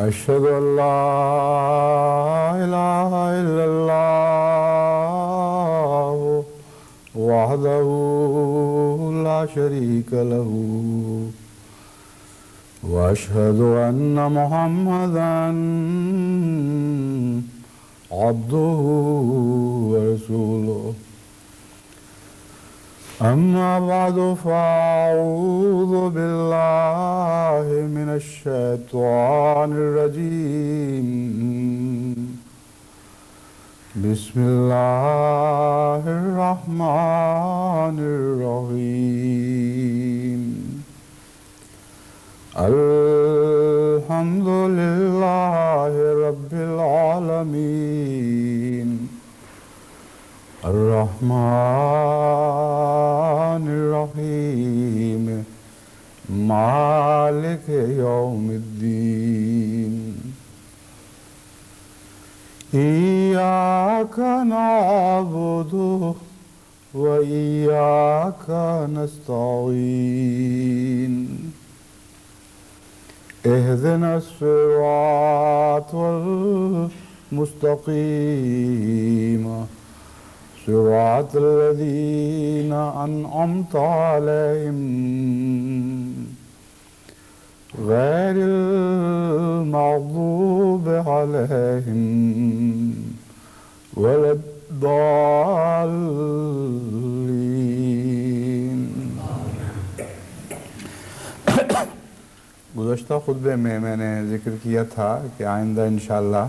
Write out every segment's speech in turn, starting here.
أشهد أن لا إله إلا الله وحده لا شريك له وأشهد أن محمدا عبده ورسوله أما بعد فأعوذ بالله من الشيطان الرجيم بسم الله الرحمن الرحيم الحمد لله رب العالمين الرحمن الرحيم مالك يوم الدين إياك نعبد وإياك نستعين اهدنا الصراط المستقيم صراط الذين أنعمت عليهم غير المغضوب عليهم ولا الضالين۔ گزشتہ خطبے میں نے ذکر کیا تھا کہ آئندہ انشاءاللہ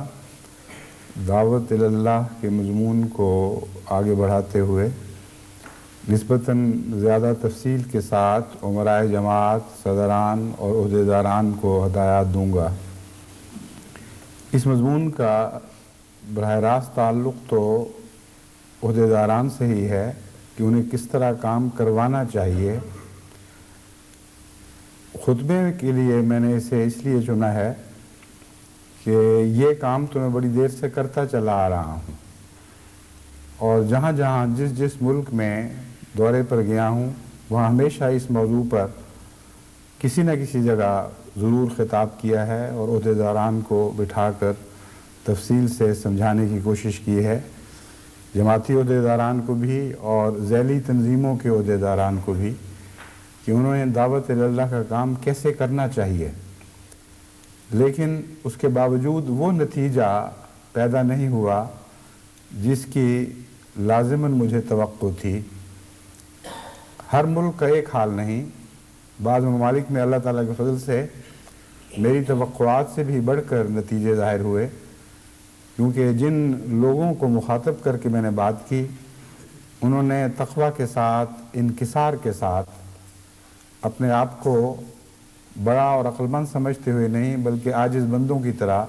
دعوت اللہ کے مضمون کو آگے بڑھاتے ہوئے نسبتاً زیادہ تفصیل کے ساتھ امرائے جماعت، صدران اور عہدیداران کو ہدایات دوں گا۔ اس مضمون کا براہ راست تعلق تو عہدیداران سے ہی ہے کہ انہیں کس طرح کام کروانا چاہیے۔ خطبے کے لیے میں نے اسے اس لیے چنا ہے کہ یہ کام تو میں بڑی دیر سے کرتا چلا آ رہا ہوں، اور جہاں جہاں جس ملک میں دورے پر گیا ہوں وہاں ہمیشہ اس موضوع پر کسی نہ کسی جگہ ضرور خطاب کیا ہے اور عہدیداران کو بٹھا کر تفصیل سے سمجھانے کی کوشش کی ہے، جماعتی عہدیداران کو بھی اور ذیلی تنظیموں کے عہدیداران کو بھی، کہ انہیں دعوت اللہ کا کام کیسے کرنا چاہیے۔ لیکن اس کے باوجود وہ نتیجہ پیدا نہیں ہوا جس کی لازماً مجھے توقع تھی۔ ہر ملک کا ایک حال نہیں، بعض ممالک میں اللہ تعالیٰ کے فضل سے میری توقعات سے بھی بڑھ کر نتیجے ظاہر ہوئے، کیونکہ جن لوگوں کو مخاطب کر کے میں نے بات کی انہوں نے تقویٰ کے ساتھ، انکسار کے ساتھ، اپنے آپ کو بڑا اور عقل مند سمجھتے ہوئے نہیں بلکہ عاجز بندوں کی طرح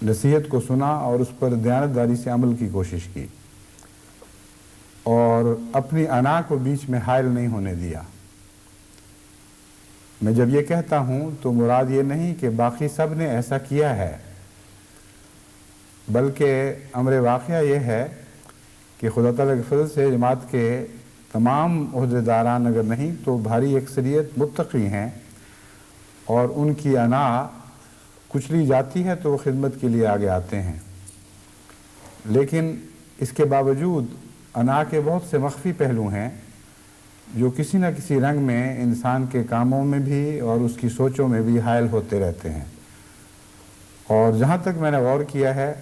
نصیحت کو سنا اور اس پر دیانتداری سے عمل کی کوشش کی، اور اپنی انا کو بیچ میں حائل نہیں ہونے دیا۔ میں جب یہ کہتا ہوں تو مراد یہ نہیں کہ باقی سب نے ایسا کیا ہے، بلکہ امر واقعہ یہ ہے کہ خدا تعالیٰ کے فضل سے جماعت کے تمام عہدیداران اگر نہیں تو بھاری اکثریت متقی ہیں، اور ان کی انا کچلی جاتی ہے تو وہ خدمت کے لیے آگے آتے ہیں۔ لیکن اس کے باوجود انا کے بہت سے مخفی پہلو ہیں جو کسی نہ کسی رنگ میں انسان کے کاموں میں بھی اور اس کی سوچوں میں بھی حائل ہوتے رہتے ہیں، اور جہاں تک میں نے غور کیا ہے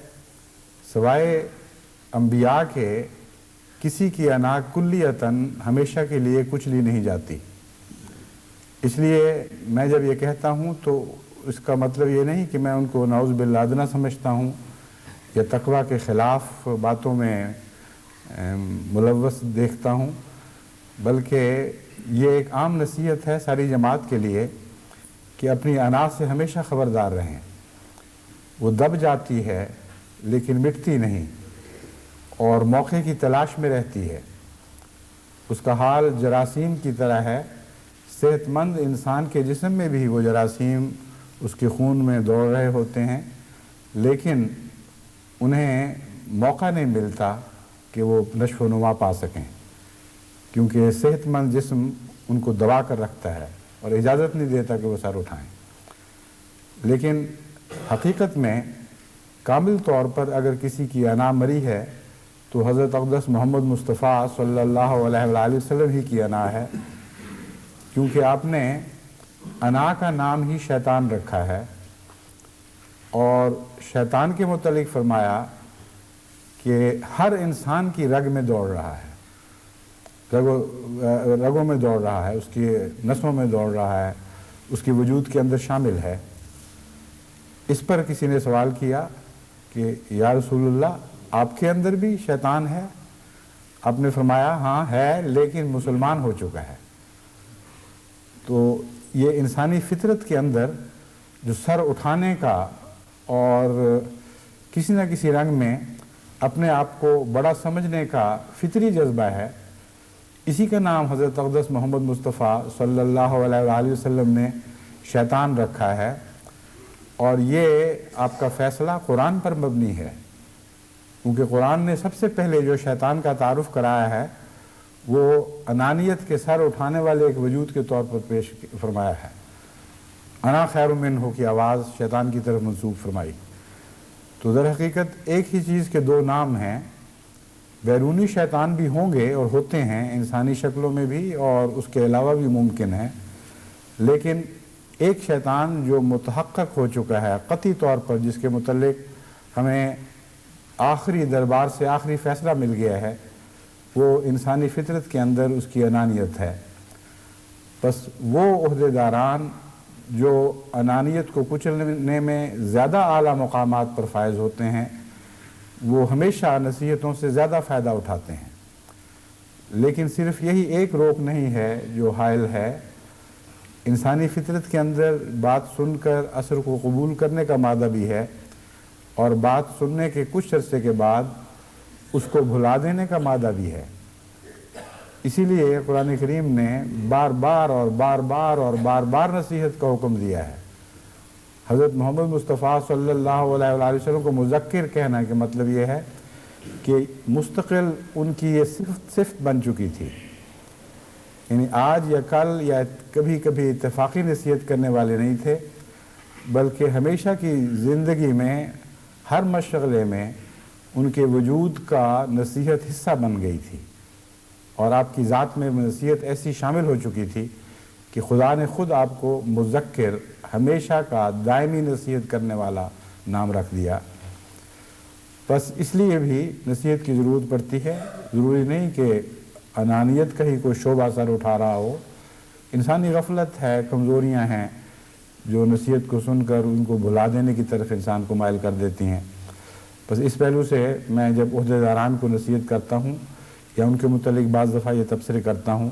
سوائے انبیاء کے کسی کی انا کلیتاً ہمیشہ کے لیے کچلی نہیں جاتی۔ اس لیے میں جب یہ کہتا ہوں تو اس کا مطلب یہ نہیں کہ میں ان کو نعوذ باللہ ادنا سمجھتا ہوں یا تقویٰ کے خلاف باتوں میں ملوث دیکھتا ہوں، بلکہ یہ ایک عام نصیحت ہے ساری جماعت کے لیے کہ اپنی انا سے ہمیشہ خبردار رہیں۔ وہ دب جاتی ہے لیکن مٹتی نہیں، اور موقع کی تلاش میں رہتی ہے۔ اس کا حال جراثیم کی طرح ہے، صحت مند انسان کے جسم میں بھی وہ جراثیم اس کے خون میں دوڑ رہے ہوتے ہیں، لیکن انہیں موقع نہیں ملتا کہ وہ نشو و نما پا سکیں، کیونکہ صحت مند جسم ان کو دبا کر رکھتا ہے اور اجازت نہیں دیتا کہ وہ سر اٹھائیں۔ لیکن حقیقت میں کامل طور پر اگر کسی کی انا مری ہے تو حضرت اقدس محمد مصطفیٰ صلی اللہ علیہ وآلہ وسلم ہی کی انا ہے، کیونکہ آپ نے انا کا نام ہی شیطان رکھا ہے، اور شیطان کے متعلق فرمایا کہ ہر انسان کی رگ میں دوڑ رہا ہے، رگوں میں دوڑ رہا ہے، اس کی نسوں میں دوڑ رہا ہے، اس کی وجود کے اندر شامل ہے۔ اس پر کسی نے سوال کیا کہ یا رسول اللہ، آپ کے اندر بھی شیطان ہے؟ آپ نے فرمایا ہاں ہے، لیکن مسلمان ہو چکا ہے۔ تو یہ انسانی فطرت کے اندر جو سر اٹھانے کا اور کسی نہ کسی رنگ میں اپنے آپ کو بڑا سمجھنے کا فطری جذبہ ہے، اسی کا نام حضرت اقدس محمد مصطفیٰ صلی اللہ علیہ وآلہ وسلم نے شیطان رکھا ہے، اور یہ آپ کا فیصلہ قرآن پر مبنی ہے، کیونکہ قرآن نے سب سے پہلے جو شیطان کا تعارف کرایا ہے وہ انانیت کے سر اٹھانے والے ایک وجود کے طور پر پیش فرمایا ہے۔ انا خیر منہ کی آواز شیطان کی طرف منسوب فرمائی۔ تو در حقیقت ایک ہی چیز کے دو نام ہیں، بیرونی شیطان بھی ہوں گے اور ہوتے ہیں انسانی شکلوں میں بھی، اور اس کے علاوہ بھی ممکن ہے، لیکن ایک شیطان جو متحقق ہو چکا ہے قطعی طور پر، جس کے متعلق ہمیں آخری دربار سے آخری فیصلہ مل گیا ہے، وہ انسانی فطرت کے اندر اس کی انانیت ہے۔ بس وہ عہدیداران جو انانیت کو کچلنے میں زیادہ اعلیٰ مقامات پر فائز ہوتے ہیں، وہ ہمیشہ نصیحتوں سے زیادہ فائدہ اٹھاتے ہیں۔ لیکن صرف یہی ایک روک نہیں ہے جو حائل ہے، انسانی فطرت کے اندر بات سن کر اثر کو قبول کرنے کا مادہ بھی ہے، اور بات سننے کے کچھ عرصے کے بعد اس کو بھلا دینے کا مادہ بھی ہے۔ اسی لیے قرآن کریم نے بار بار اور بار بار اور بار بار نصیحت کا حکم دیا ہے۔ حضرت محمد مصطفیٰ صلی اللہ علیہ وآلہ وسلم کو مذکر کہنا کہ مطلب یہ ہے کہ مستقل ان کی یہ صفت بن چکی تھی، یعنی آج یا کل یا کبھی کبھی اتفاقی نصیحت کرنے والے نہیں تھے، بلکہ ہمیشہ کی زندگی میں ہر مشغلے میں ان کے وجود کا نصیحت حصہ بن گئی تھی، اور آپ کی ذات میں نصیحت ایسی شامل ہو چکی تھی کہ خدا نے خود آپ کو مذکر، ہمیشہ کا دائمی نصیحت کرنے والا نام رکھ دیا۔ بس اس لیے بھی نصیحت کی ضرورت پڑتی ہے، ضروری نہیں کہ انانیت کا ہی کوئی شعبہ سر اٹھا رہا ہو، انسانی غفلت ہے، کمزوریاں ہیں جو نصیحت کو سن کر ان کو بھلا دینے کی طرف انسان کو مائل کر دیتی ہیں۔ بس اس پہلو سے میں جب عہدیداران کو نصیحت کرتا ہوں یا ان کے متعلق بعض دفعہ یہ تبصرے کرتا ہوں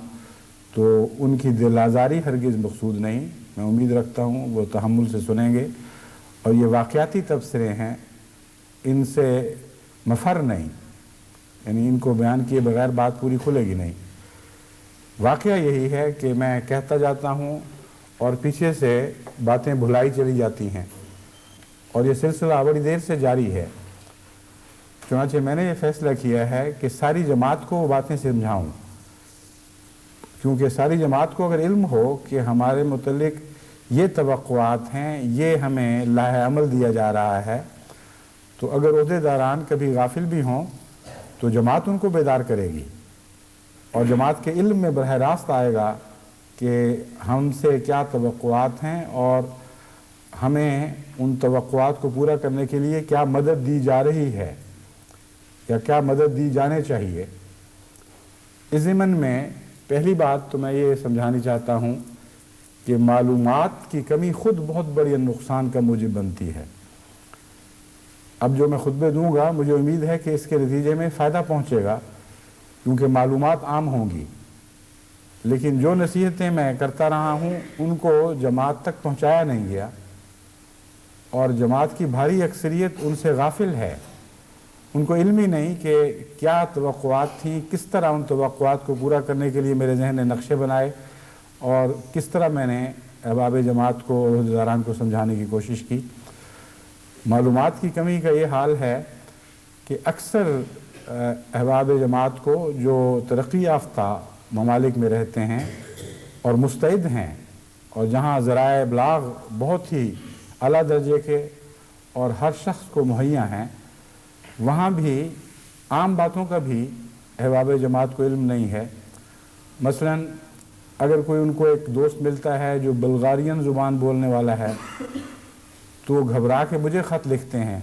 تو ان کی دل آزاری ہرگز مقصود نہیں، میں امید رکھتا ہوں وہ تحمل سے سنیں گے، اور یہ واقعاتی تبصرے ہیں، ان سے مفر نہیں، یعنی ان کو بیان کیے بغیر بات پوری کھلے گی نہیں۔ واقعہ یہی ہے کہ میں کہتا جاتا ہوں اور پیچھے سے باتیں بھلائی چلی جاتی ہیں، اور یہ سلسلہ بڑی دیر سے جاری ہے۔ چنانچہ میں نے یہ فیصلہ کیا ہے کہ ساری جماعت کو وہ باتیں سمجھاؤں، کیونکہ ساری جماعت کو اگر علم ہو کہ ہمارے متعلق یہ توقعات ہیں، یہ ہمیں لاہ عمل دیا جا رہا ہے، تو اگر عہدیداران کبھی غافل بھی ہوں تو جماعت ان کو بیدار کرے گی، اور جماعت کے علم میں براہ راست آئے گا کہ ہم سے کیا توقعات ہیں اور ہمیں ان توقعات کو پورا کرنے کے لیے کیا مدد دی جا رہی ہے یا کیا مدد دی جانے چاہیے۔ اس ضمن میں پہلی بات تو میں یہ سمجھانی چاہتا ہوں کہ معلومات کی کمی خود بہت بڑی نقصان کا موجب بنتی ہے۔ اب جو میں خطبے دوں گا مجھے امید ہے کہ اس کے نتیجے میں فائدہ پہنچے گا، کیونکہ معلومات عام ہوں گی، لیکن جو نصیحتیں میں کرتا رہا ہوں ان کو جماعت تک پہنچایا نہیں گیا، اور جماعت کی بھاری اکثریت ان سے غافل ہے، ان کو علم ہی نہیں کہ کیا توقعات تھیں، کس طرح ان توقعات کو پورا کرنے کے لیے میرے ذہن نے نقشے بنائے، اور کس طرح میں نے احباب جماعت کو اور عہدیداران کو سمجھانے کی کوشش کی۔ معلومات کی کمی کا یہ حال ہے کہ اکثر احباب جماعت کو جو ترقی یافتہ ممالک میں رہتے ہیں اور مستعد ہیں، اور جہاں ذرائع ابلاغ بہت ہی اعلیٰ درجے کے اور ہر شخص کو مہیا ہیں، وہاں بھی عام باتوں کا بھی احباب جماعت کو علم نہیں ہے۔ مثلاً اگر کوئی ان کو ایک دوست ملتا ہے جو بلغارین زبان بولنے والا ہے تو وہ گھبرا کے مجھے خط لکھتے ہیں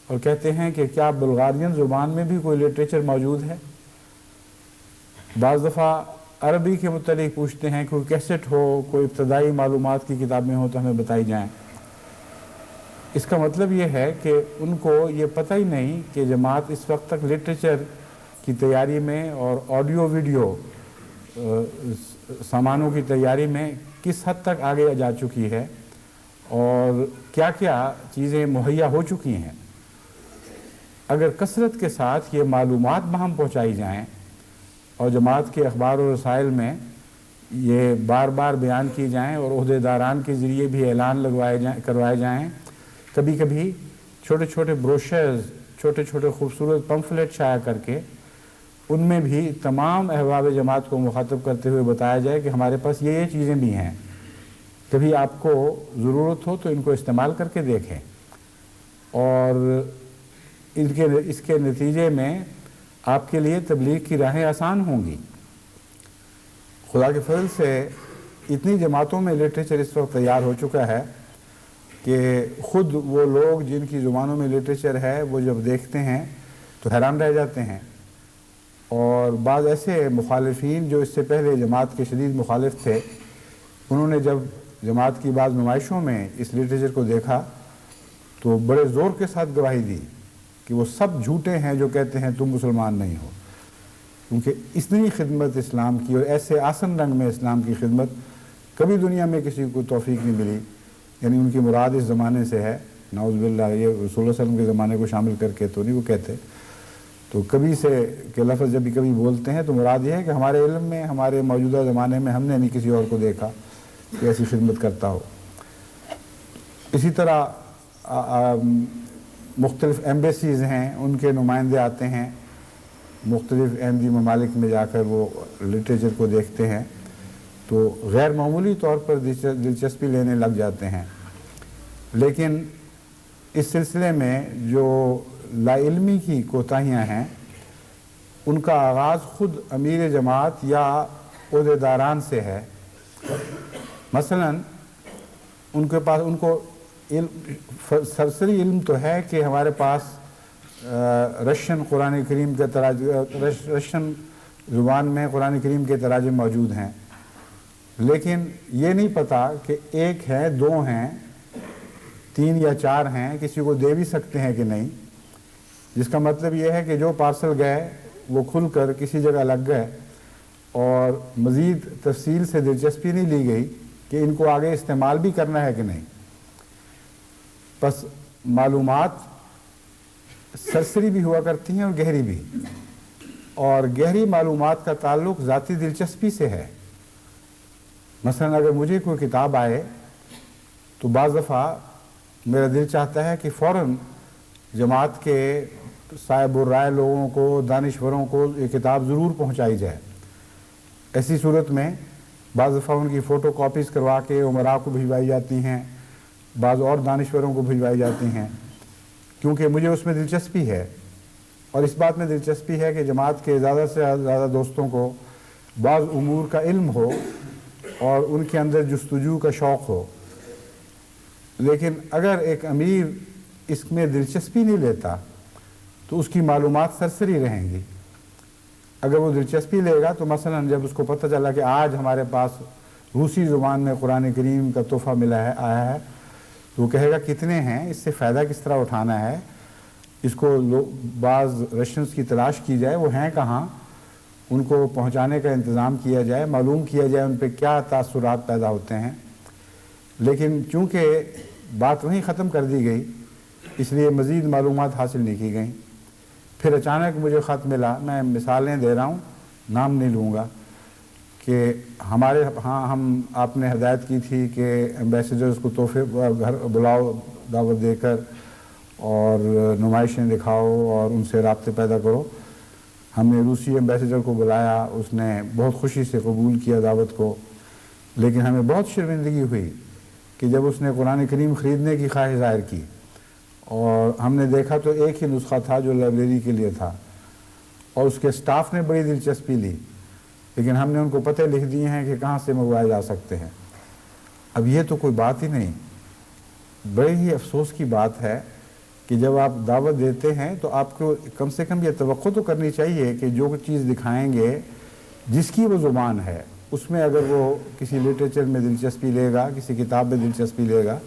اور کہتے ہیں کہ کیا بلغارین زبان میں بھی کوئی لٹریچر موجود ہے؟ بعض دفعہ عربی کے متعلق پوچھتے ہیں کہ کوئی کیسٹ ہو، کوئی ابتدائی معلومات کی کتابیں ہوں تو ہمیں بتائی جائیں۔ اس کا مطلب یہ ہے کہ ان کو یہ پتہ ہی نہیں کہ جماعت اس وقت تک لٹریچر کی تیاری میں اور آڈیو ویڈیو سامانوں کی تیاری میں کس حد تک آگے جا چکی ہے اور کیا کیا چیزیں مہیا ہو چکی ہیں۔ اگر کثرت کے ساتھ یہ معلومات بہم پہنچائی جائیں اور جماعت کے اخبار و رسائل میں یہ بار بار بیان کی جائیں اور عہدیداران کے ذریعے بھی اعلان کروائے جائیں، کبھی کبھی چھوٹے چھوٹے بروشرز، چھوٹے چھوٹے خوبصورت پمفلیٹ شائع کر کے ان میں بھی تمام احباب جماعت کو مخاطب کرتے ہوئے بتایا جائے کہ ہمارے پاس یہ چیزیں بھی ہیں، کبھی آپ کو ضرورت ہو تو ان کو استعمال کر کے دیکھیں، اور اس کے نتیجے میں آپ کے لیے تبلیغ کی راہیں آسان ہوں گی۔ خدا کے فضل سے اتنی جماعتوں میں لٹریچر اس وقت تیار ہو چکا ہے کہ خود وہ لوگ جن کی زبانوں میں لٹریچر ہے وہ جب دیکھتے ہیں تو حیران رہ جاتے ہیں، اور بعض ایسے مخالفین جو اس سے پہلے جماعت کے شدید مخالف تھے، انہوں نے جب جماعت کی بعض نمائشوں میں اس لٹریچر کو دیکھا تو بڑے زور کے ساتھ گواہی دی کہ وہ سب جھوٹے ہیں جو کہتے ہیں تم مسلمان نہیں ہو، کیونکہ اتنی خدمت اسلام کی اور ایسے آسن رنگ میں اسلام کی خدمت کبھی دنیا میں کسی کو توفیق نہیں ملی۔ یعنی ان کی مراد اس زمانے سے ہے، نعوذ باللہ، یہ رسول اللہ صلی اللہ علیہ وسلم کے زمانے کو شامل کر کے تو نہیں وہ کہتے، تو کبھی سے کہ لفظ جب بھی کبھی بولتے ہیں تو مراد یہ ہے کہ ہمارے علم میں، ہمارے موجودہ زمانے میں ہم نے نہیں کسی اور کو دیکھا کہ ایسی خدمت کرتا ہو۔ اسی طرح مختلف ایمبیسیز ہیں، ان کے نمائندے آتے ہیں مختلف احمدی ممالک میں جا کر وہ لٹریچر کو دیکھتے ہیں تو غیر معمولی طور پر دلچسپی لینے لگ جاتے ہیں، لیکن اس سلسلے میں جو لا علمی کی کوتاہیاں ہیں ان کا آغاز خود امیر جماعت یا عہدیداران سے ہے۔ مثلا ان کے پاس، ان کو سرسری علم تو ہے کہ ہمارے پاس رشین قرآن کریم کے رشین زبان میں قرآن کریم کے تراجم موجود ہیں، لیکن یہ نہیں پتہ کہ ایک ہے، دو ہیں، 3 یا 4 ہیں، کسی کو دے بھی سکتے ہیں کہ نہیں، جس کا مطلب یہ ہے کہ جو پارسل گئے وہ کھل کر کسی جگہ لگ گئے اور مزید تفصیل سے دلچسپی نہیں لی گئی کہ ان کو آگے استعمال بھی کرنا ہے کہ نہیں۔ بس معلومات سرسری بھی ہوا کرتی ہیں اور گہری بھی، اور گہری معلومات کا تعلق ذاتی دلچسپی سے ہے۔ مثلا اگر مجھے کوئی کتاب آئے تو بعض دفعہ میرا دل چاہتا ہے کہ فوراً جماعت کے صاحب الرائے لوگوں کو، دانشوروں کو یہ کتاب ضرور پہنچائی جائے۔ ایسی صورت میں بعض دفعہ ان کی فوٹو کاپیز کروا کے امراء کو بھجوائی جاتی ہیں، بعض اور دانشوروں کو بھجوائی جاتی ہیں، کیونکہ مجھے اس میں دلچسپی ہے، اور اس بات میں دلچسپی ہے کہ جماعت کے زیادہ سے زیادہ دوستوں کو بعض امور کا علم ہو اور ان کے اندر جستجو کا شوق ہو۔ لیکن اگر ایک امیر اس میں دلچسپی نہیں لیتا تو اس کی معلومات سرسری رہیں گی۔ اگر وہ دلچسپی لے گا تو مثلا جب اس کو پتہ چلا کہ آج ہمارے پاس روسی زبان میں قرآن کریم کا تحفہ آیا ہے تو وہ کہے گا کتنے ہیں، اس سے فائدہ کس طرح اٹھانا ہے، اس کو بعض رشینز کی تلاش کی جائے، وہ ہیں کہاں، ان کو پہنچانے کا انتظام کیا جائے، معلوم کیا جائے ان پہ کیا تاثرات پیدا ہوتے ہیں۔ لیکن چونکہ بات وہیں ختم کر دی گئی اس لیے مزید معلومات حاصل نہیں کی گئیں۔ پھر اچانک مجھے خط ملا، میں مثالیں دے رہا ہوں، نام نہیں لوں گا، کہ ہمارے ہاں آپ نے ہدایت کی تھی کہ ایمبیسیڈرز کو تحفے گھر بلاؤ دعوت دے کر اور نمائشیں دکھاؤ اور ان سے رابطے پیدا کرو۔ ہم نے روسی ایمبیسیڈر کو بلایا، اس نے بہت خوشی سے قبول کیا دعوت کو، لیکن ہمیں بہت شرمندگی ہوئی کہ جب اس نے قرآن کریم خریدنے کی خواہش ظاہر کی اور ہم نے دیکھا تو ایک ہی نسخہ تھا جو لائبریری کے لیے تھا، اور اس کے سٹاف نے بڑی دلچسپی لی، لیکن ہم نے ان کو پتہ لکھ دیے ہیں کہ کہاں سے منگوائے جا سکتے ہیں۔ اب یہ تو کوئی بات ہی نہیں، بڑی ہی افسوس کی بات ہے کہ جب آپ دعوت دیتے ہیں تو آپ کو کم سے کم یہ توقع تو کرنی چاہیے کہ جو چیز دکھائیں گے جس کی وہ زبان ہے، اس میں اگر وہ کسی لٹریچر میں دلچسپی لے گا، کسی کتاب میں دلچسپی لے گا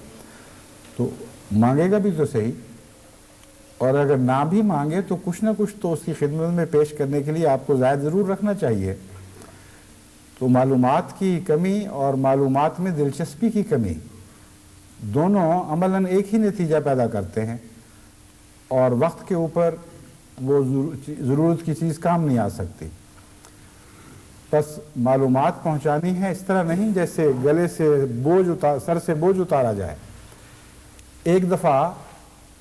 تو مانگے گا بھی تو صحیح، اور اگر نہ بھی مانگے تو کچھ نہ کچھ تو اس کی خدمت میں پیش کرنے کے لیے آپ کو زائد ضرور رکھنا چاہیے۔ تو معلومات کی کمی اور معلومات میں دلچسپی کی کمی دونوں عملاً ایک ہی نتیجہ پیدا کرتے ہیں، اور وقت کے اوپر وہ ضرورت کی چیز کام نہیں آ سکتی۔ بس معلومات پہنچانی ہے اس طرح نہیں جیسے گلے سے سر سے بوجھ اتارا جائے۔ ایک دفعہ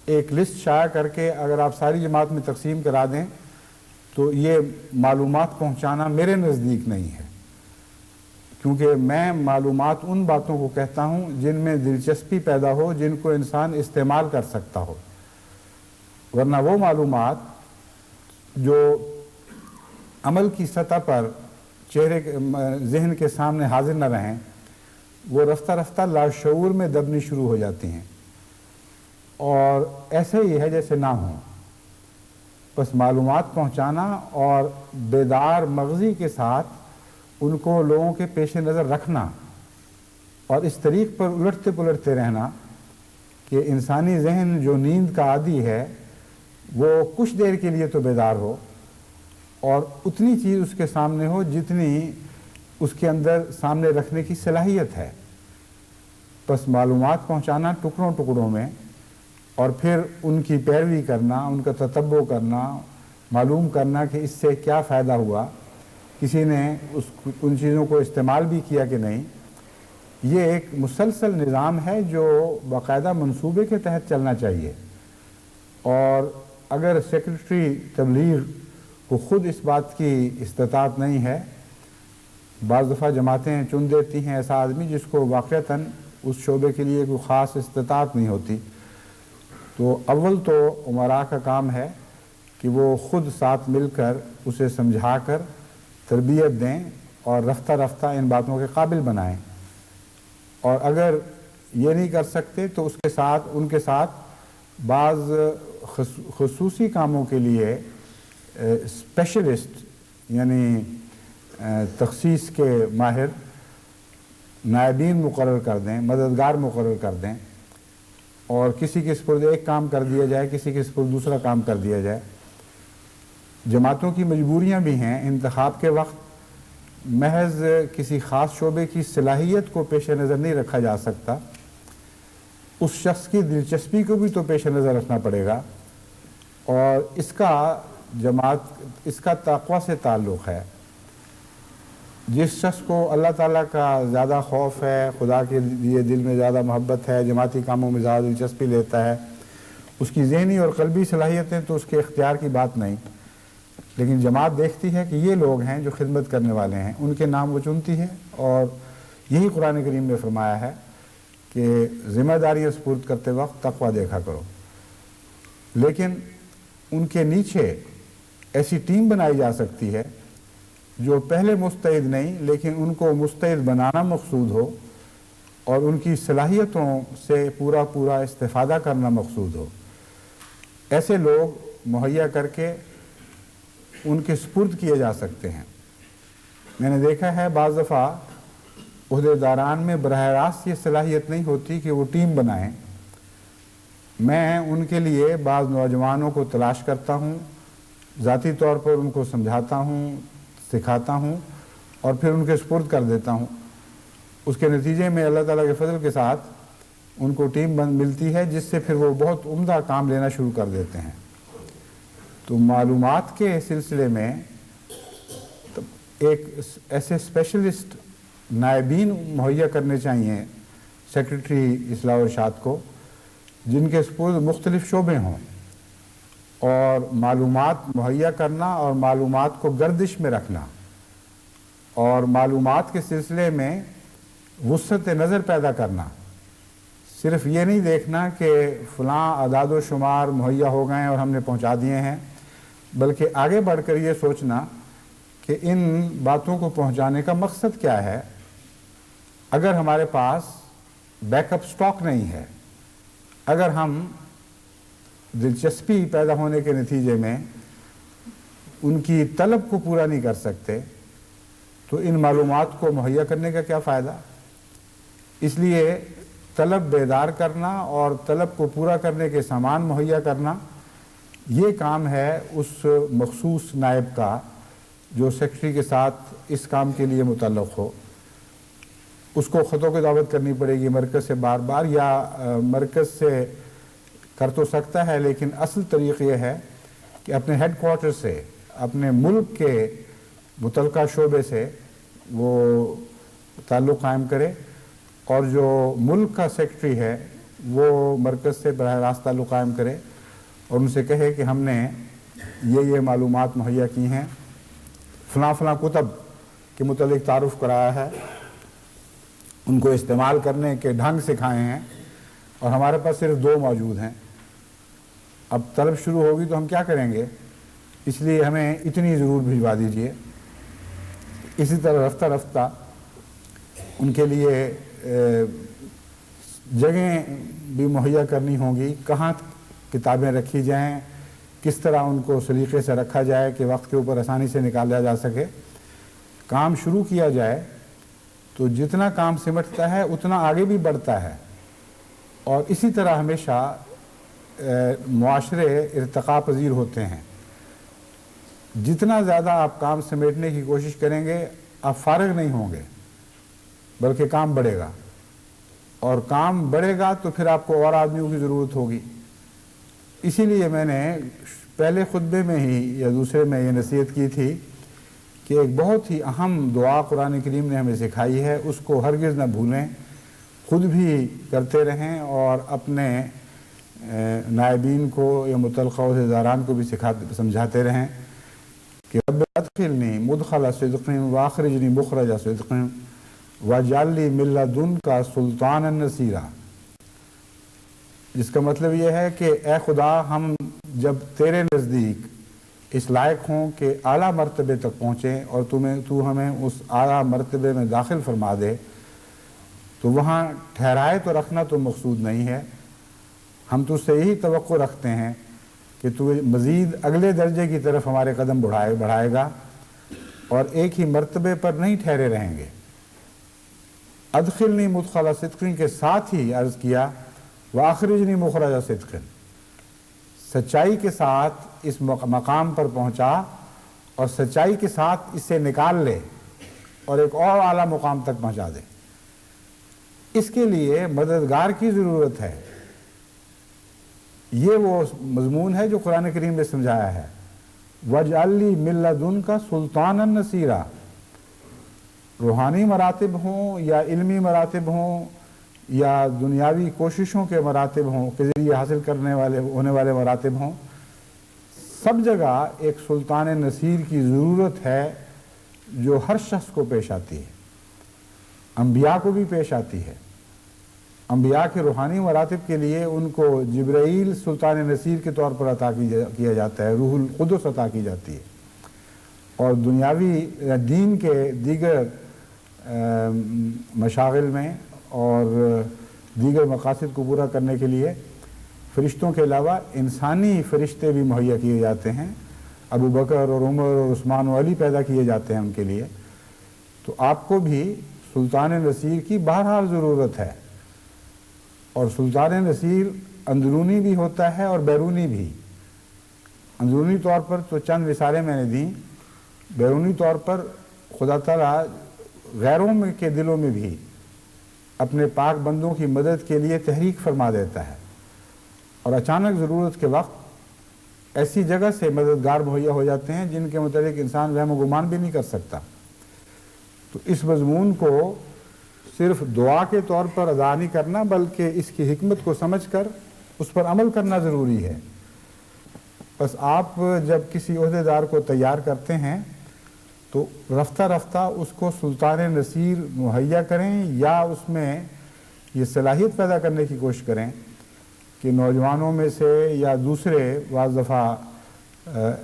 ایک لسٹ شائع کر کے اگر آپ ساری جماعت میں تقسیم کرا دیں تو یہ معلومات پہنچانا میرے نزدیک نہیں ہے، کیونکہ میں معلومات ان باتوں کو کہتا ہوں جن میں دلچسپی پیدا ہو، جن کو انسان استعمال کر سکتا ہو، ورنہ وہ معلومات جو عمل کی سطح پر ذہن کے سامنے حاضر نہ رہیں وہ رفتہ رفتہ لاشعور میں دبنی شروع ہو جاتی ہیں، اور ایسے ہی ہے جیسے نہ ہوں۔ بس معلومات پہنچانا اور بیدار مغزی کے ساتھ ان کو لوگوں کے پیش نظر رکھنا اور اس طریق پر الٹتے پلٹتے رہنا کہ انسانی ذہن جو نیند کا عادی ہے وہ کچھ دیر کے لیے تو بیدار ہو اور اتنی چیز اس کے سامنے ہو جتنی اس کے اندر سامنے رکھنے کی صلاحیت ہے۔ بس معلومات پہنچانا ٹکڑوں ٹکڑوں میں، اور پھر ان کی پیروی کرنا، ان کا تتبع کرنا، معلوم کرنا کہ اس سے کیا فائدہ ہوا، کسی نے ان چیزوں کو استعمال بھی کیا کہ نہیں، یہ ایک مسلسل نظام ہے جو باقاعدہ منصوبے کے تحت چلنا چاہیے۔ اور اگر سیکرٹری تبلیغ کو خود اس بات کی استطاعت نہیں ہے، بعض دفعہ جماعتیں چن دیتی ہیں ایسا آدمی جس کو واقعتاً اس شعبے کے لیے کوئی خاص استطاعت نہیں ہوتی، تو اول تو امراء کا کام ہے کہ وہ خود ساتھ مل کر اسے سمجھا کر تربیت دیں اور رفتہ رفتہ ان باتوں کے قابل بنائیں، اور اگر یہ نہیں کر سکتے تو ان کے ساتھ بعض خصوصی کاموں کے لیے اسپیشلسٹ یعنی تخصیص کے ماہر نائبین مقرر کر دیں، مددگار مقرر کر دیں، اور کسی کے سپرد ایک کام کر دیا جائے، کسی کے سپرد دوسرا کام کر دیا جائے۔ جماعتوں کی مجبوریاں بھی ہیں، انتخاب کے وقت محض کسی خاص شعبے کی صلاحیت کو پیش نظر نہیں رکھا جا سکتا، اس شخص کی دلچسپی کو بھی تو پیش نظر رکھنا پڑے گا، اور اس کا تقویٰ سے تعلق ہے۔ جس شخص کو اللہ تعالیٰ کا زیادہ خوف ہے، خدا کے لیے دل میں زیادہ محبت ہے، جماعتی کاموں میں زیادہ دلچسپی لیتا ہے، اس کی ذہنی اور قلبی صلاحیتیں تو اس کے اختیار کی بات نہیں، لیکن جماعت دیکھتی ہے کہ یہ لوگ ہیں جو خدمت کرنے والے ہیں، ان کے نام وہ چنتی ہے، اور یہی قرآن کریم نے فرمایا ہے کہ ذمہ داریاں سپرد کرتے وقت تقویٰ دیکھا کرو۔ لیکن ان کے نیچے ایسی ٹیم بنائی جا سکتی ہے جو پہلے مستعد نہیں لیکن ان کو مستعد بنانا مقصود ہو، اور ان کی صلاحیتوں سے پورا استفادہ کرنا مقصود ہو۔ ایسے لوگ مہیا کر کے ان کے سپرد کیے جا سکتے ہیں۔ میں نے دیکھا ہے بعض دفعہ عہدیداران میں براہ راست یہ صلاحیت نہیں ہوتی کہ وہ ٹیم بنائیں۔ میں ان کے لیے بعض نوجوانوں کو تلاش کرتا ہوں، ذاتی طور پر ان کو سمجھاتا ہوں، سکھاتا ہوں، اور پھر ان کے سپرد کر دیتا ہوں۔ اس کے نتیجے میں اللہ تعالیٰ کے فضل کے ساتھ ان کو ٹیم ملتی ہے جس سے پھر وہ بہت عمدہ کام لینا شروع کر دیتے ہیں۔ تو معلومات کے سلسلے میں ایک ایسے اسپیشلسٹ نائبین مہیا کرنے چاہیے سیکرٹری اصلاح و ارشاد کو، جن کے سپرد مختلف شعبے ہوں، اور معلومات مہیا کرنا اور معلومات کو گردش میں رکھنا اور معلومات کے سلسلے میں وسعت نظر پیدا کرنا صرف یہ نہیں دیکھنا کہ فلاں اعداد و شمار مہیا ہو گئے اور ہم نے پہنچا دیے ہیں، بلکہ آگے بڑھ کر یہ سوچنا کہ ان باتوں کو پہنچانے کا مقصد کیا ہے۔ اگر ہمارے پاس بیک اپ سٹاک نہیں ہے، اگر ہم دلچسپی پیدا ہونے کے نتیجے میں ان کی طلب کو پورا نہیں کر سکتے، تو ان معلومات کو مہیا کرنے کا کیا فائدہ؟ اس لیے طلب بیدار کرنا اور طلب کو پورا کرنے کے سامان مہیا کرنا، یہ کام ہے اس مخصوص نائب کا جو سیکرٹری کے ساتھ اس کام کے لیے متعلق ہو۔ اس کو خطوں کی دعوت کرنی پڑے گی مرکز سے بار بار، یا مرکز سے کر تو سکتا ہے، لیکن اصل طریقہ یہ ہے کہ اپنے ہیڈ کوارٹر سے، اپنے ملک کے متعلقہ شعبے سے وہ تعلق قائم کرے، اور جو ملک کا سیکرٹری ہے وہ مرکز سے براہ راست تعلق قائم کرے اور ان سے کہے کہ ہم نے یہ معلومات مہیا کی ہیں، فلاں فلاں کتب کے متعلق تعارف کرایا ہے، ان کو استعمال کرنے کے ڈھنگ سکھائے ہیں، اور ہمارے پاس صرف 2 موجود ہیں۔ اب طلب شروع ہوگی تو ہم کیا کریں گے؟ اس لیے ہمیں اتنی ضرور بھجوا دیجئے۔ اسی طرح رفتہ رفتہ ان کے لیے جگہیں بھی مہیا کرنی ہوں گی، کہاں کتابیں رکھی جائیں، کس طرح ان کو سلیقے سے رکھا جائے کہ وقت کے اوپر آسانی سے نکالا جا سکے۔ کام شروع کیا جائے تو جتنا کام سمٹتا ہے اتنا آگے بھی بڑھتا ہے، اور اسی طرح ہمیشہ معاشرے ارتقاء پذیر ہوتے ہیں۔ جتنا زیادہ آپ کام سمیٹنے کی کوشش کریں گے، آپ فارغ نہیں ہوں گے، بلکہ کام بڑھے گا، اور کام بڑھے گا تو پھر آپ کو اور آدمیوں کی ضرورت ہوگی۔ اسی لیے میں نے پہلے خطبے میں ہی یا دوسرے میں یہ نصیحت کی تھی کہ ایک بہت ہی اہم دعا قرآن کریم نے ہمیں سکھائی ہے، اس کو ہرگز نہ بھولیں، خود بھی کرتے رہیں اور اپنے نائبین کو یا متعلقہ عہدیداران کو بھی سمجھاتے رہیں کہ رب ادخلنی مدخل صدق واخرجنی مخرج صدق واجعل لی من لدنک سلطانا نصیرا۔ جس کا مطلب یہ ہے کہ اے خدا، ہم جب تیرے نزدیک اس لائق ہوں کہ اعلیٰ مرتبے تک پہنچیں اور تو ہمیں اس اعلیٰ مرتبے میں داخل فرما دے، تو وہاں ٹھہرائے تو رکھنا تو مقصود نہیں ہے، ہم تو اس سے یہی توقع رکھتے ہیں کہ تو مزید اگلے درجے کی طرف ہمارے قدم بڑھائے گا، اور ایک ہی مرتبے پر نہیں ٹھہرے رہیں گے۔ ادخلنی مدخل صدق کے ساتھ ہی عرض کیا واخرجنی مخرج صدق، سچائی کے ساتھ اس مقام پر پہنچا اور سچائی کے ساتھ اسے نکال لے اور ایک اور اعلیٰ مقام تک پہنچا دے۔ اس کے لیے مددگار کی ضرورت ہے۔ یہ وہ مضمون ہے جو قرآن کریم نے سمجھایا ہے، وَاجْعَلْ لِي مِن لَّدُنْكَ سُلْطَانًا نَصِيرًا۔ روحانی مراتب ہوں یا علمی مراتب ہوں یا دنیاوی کوششوں کے مراتب ہوں کے ذریعے حاصل ہونے والے مراتب ہوں، سب جگہ ایک سلطان نصیر کی ضرورت ہے جو ہر شخص کو پیش آتی ہے، انبیاء کو بھی پیش آتی ہے۔ انبیاء کے روحانی مراتب کے لیے ان کو جبرائیل سلطان نصیر کے طور پر عطا کیا جاتا ہے، روح القدس عطا کی جاتی ہے، اور دنیاوی دین کے دیگر مشاغل میں اور دیگر مقاصد کو پورا کرنے کے لیے فرشتوں کے علاوہ انسانی فرشتے بھی مہیا کیے جاتے ہیں، ابو بکر اور عمر اور عثمان و علی پیدا کیے جاتے ہیں ان کے لیے۔ تو آپ کو بھی سلطان نصیر کی بہرحال ضرورت ہے، اور سلطان نصیر اندرونی بھی ہوتا ہے اور بیرونی بھی۔ اندرونی طور پر تو چند مثالیں میں نے دیں، بیرونی طور پر خدا تعالیٰ غیروں کے دلوں میں بھی اپنے پاک بندوں کی مدد کے لیے تحریک فرما دیتا ہے، اور اچانک ضرورت کے وقت ایسی جگہ سے مددگار مہیا ہو جاتے ہیں جن کے متعلق انسان وہم و گمان بھی نہیں کر سکتا۔ تو اس مضمون کو صرف دعا کے طور پر ادا نہیں کرنا، بلکہ اس کی حکمت کو سمجھ کر اس پر عمل کرنا ضروری ہے۔ بس آپ جب کسی عہدیدار کو تیار کرتے ہیں تو رفتہ رفتہ اس کو سلطان نصیر مہیا کریں، یا اس میں یہ صلاحیت پیدا کرنے کی کوشش کریں کہ نوجوانوں میں سے یا دوسرے بعض دفعہ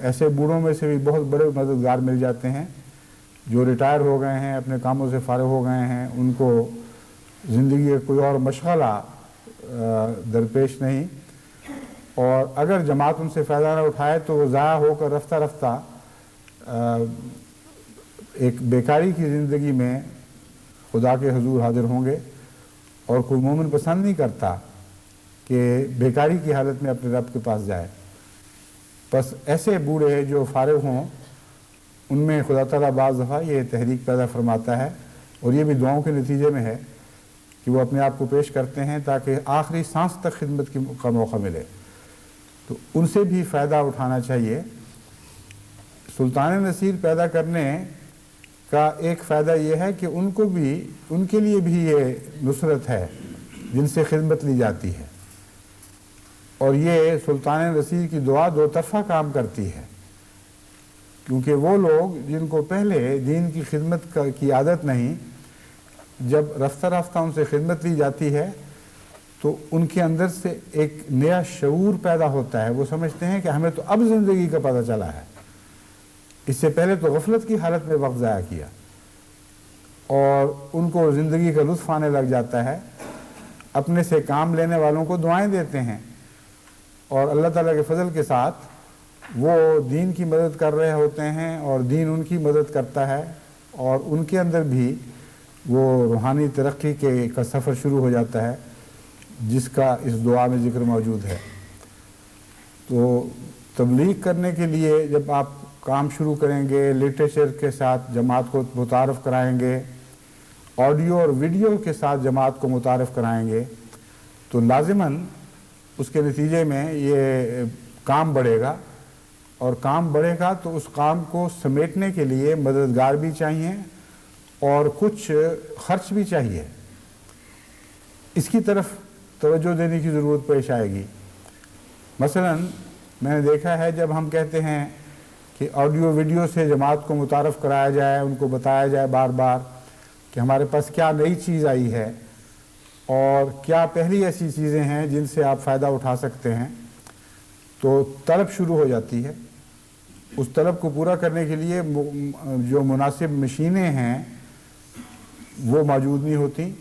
ایسے بوڑھوں میں سے بھی بہت بڑے مددگار مل جاتے ہیں جو ریٹائر ہو گئے ہیں، اپنے کاموں سے فارغ ہو گئے ہیں، ان کو زندگی کا کوئی اور مشغلہ درپیش نہیں، اور اگر جماعت ان سے فائدہ نہ اٹھائے تو وہ ضائع ہو کر رفتہ رفتہ ایک بیکاری کی زندگی میں خدا کے حضور حاضر ہوں گے، اور کوئی مومن پسند نہیں کرتا کہ بیکاری کی حالت میں اپنے رب کے پاس جائے۔ بس ایسے بوڑھے جو فارغ ہوں ان میں خدا تعالیٰ بعض دفعہ یہ تحریک پیدا فرماتا ہے، اور یہ بھی دعاؤں کے نتیجے میں ہے کہ وہ اپنے آپ کو پیش کرتے ہیں تاکہ آخری سانس تک خدمت کا موقع ملے، تو ان سے بھی فائدہ اٹھانا چاہیے۔ سلطان نصیر پیدا کرنے کا ایک فائدہ یہ ہے کہ ان کے لیے بھی یہ نصرت ہے جن سے خدمت لی جاتی ہے، اور یہ سلطان نصیر کی دعا دو طرفہ کام کرتی ہے، کیونکہ وہ لوگ جن کو پہلے دین کی خدمت کی عادت نہیں، جب رفتہ رفتہ ان سے خدمت لی جاتی ہے تو ان کے اندر سے ایک نیا شعور پیدا ہوتا ہے، وہ سمجھتے ہیں کہ ہمیں تو اب زندگی کا پتہ چلا ہے، اس سے پہلے تو غفلت کی حالت میں وقت ضائع کیا، اور ان کو زندگی کا لطف آنے لگ جاتا ہے، اپنے سے کام لینے والوں کو دعائیں دیتے ہیں، اور اللہ تعالیٰ کے فضل کے ساتھ وہ دین کی مدد کر رہے ہوتے ہیں اور دین ان کی مدد کرتا ہے، اور ان کے اندر بھی وہ روحانی ترقی کا سفر شروع ہو جاتا ہے جس کا اس دعا میں ذکر موجود ہے۔ تو تبلیغ کرنے کے لیے جب آپ کام شروع کریں گے، لٹریچر کے ساتھ جماعت کو متعارف کرائیں گے، آڈیو اور ویڈیو کے ساتھ جماعت کو متعارف کرائیں گے، تو لازماً اس کے نتیجے میں یہ کام بڑھے گا، اور کام بڑھے گا تو اس کام کو سمیٹنے کے لیے مددگار بھی چاہیے اور کچھ خرچ بھی چاہیے۔ اس کی طرف توجہ دینے کی ضرورت پیش آئے گی۔ مثلا میں نے دیکھا ہے جب ہم کہتے ہیں کہ آڈیو ویڈیو سے جماعت کو متعارف کرایا جائے، ان کو بتایا جائے بار بار کہ ہمارے پاس کیا نئی چیز آئی ہے اور کیا پہلی ایسی چیزیں ہیں جن سے آپ فائدہ اٹھا سکتے ہیں، تو طلب شروع ہو جاتی ہے۔ اس طلب کو پورا کرنے کے لیے جو مناسب مشینیں ہیں وہ موجود نہیں ہوتی۔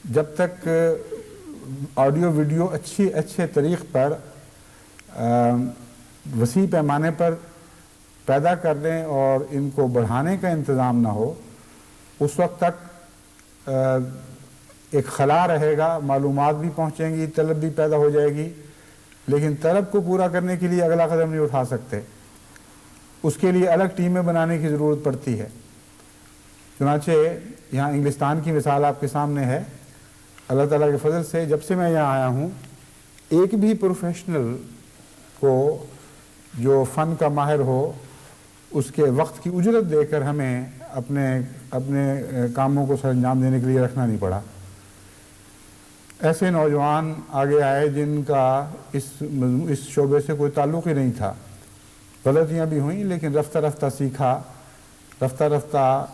جب تک آڈیو ویڈیو اچھے طریق پر وسیع پیمانے پر پیدا کرنے اور ان کو بڑھانے کا انتظام نہ ہو، اس وقت تک ایک خلا رہے گا، معلومات بھی پہنچیں گی، طلب بھی پیدا ہو جائے گی، لیکن طلب کو پورا کرنے کے لیے اگلا قدم نہیں اٹھا سکتے۔ اس کے لیے الگ ٹیمیں بنانے کی ضرورت پڑتی ہے۔ چنانچہ یہاں انگلستان کی مثال آپ کے سامنے ہے۔ اللہ تعالیٰ کے فضل سے جب سے میں یہاں آیا ہوں، ایک بھی پروفیشنل کو جو فن کا ماہر ہو اس کے وقت کی اجرت دے کر ہمیں اپنے کاموں کو سر انجام دینے کے لیے رکھنا نہیں پڑا۔ ایسے نوجوان آگے آئے جن کا اس شعبے سے کوئی تعلق ہی نہیں تھا، غلطیاں بھی ہوئیں لیکن رفتہ رفتہ سیکھا، رفتہ رفتہ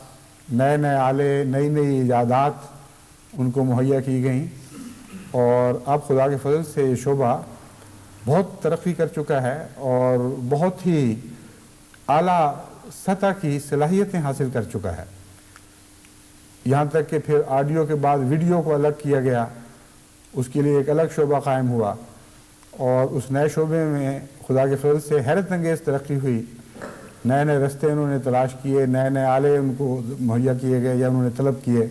نئے آلے، نئی ایجادات ان کو مہیا کی گئیں، اور اب خدا کے فضل سے یہ شعبہ بہت ترقی کر چکا ہے اور بہت ہی اعلیٰ سطح کی صلاحیتیں حاصل کر چکا ہے۔ یہاں تک کہ پھر آڈیو کے بعد ویڈیو کو الگ کیا گیا، اس کے لیے ایک الگ شعبہ قائم ہوا، اور اس نئے شعبے میں خدا کے فضل سے حیرت انگیز ترقی ہوئی۔ نئے رستے انہوں نے تلاش کیے، نئے آلے ان کو مہیا کیے گئے یا انہوں نے طلب کیے،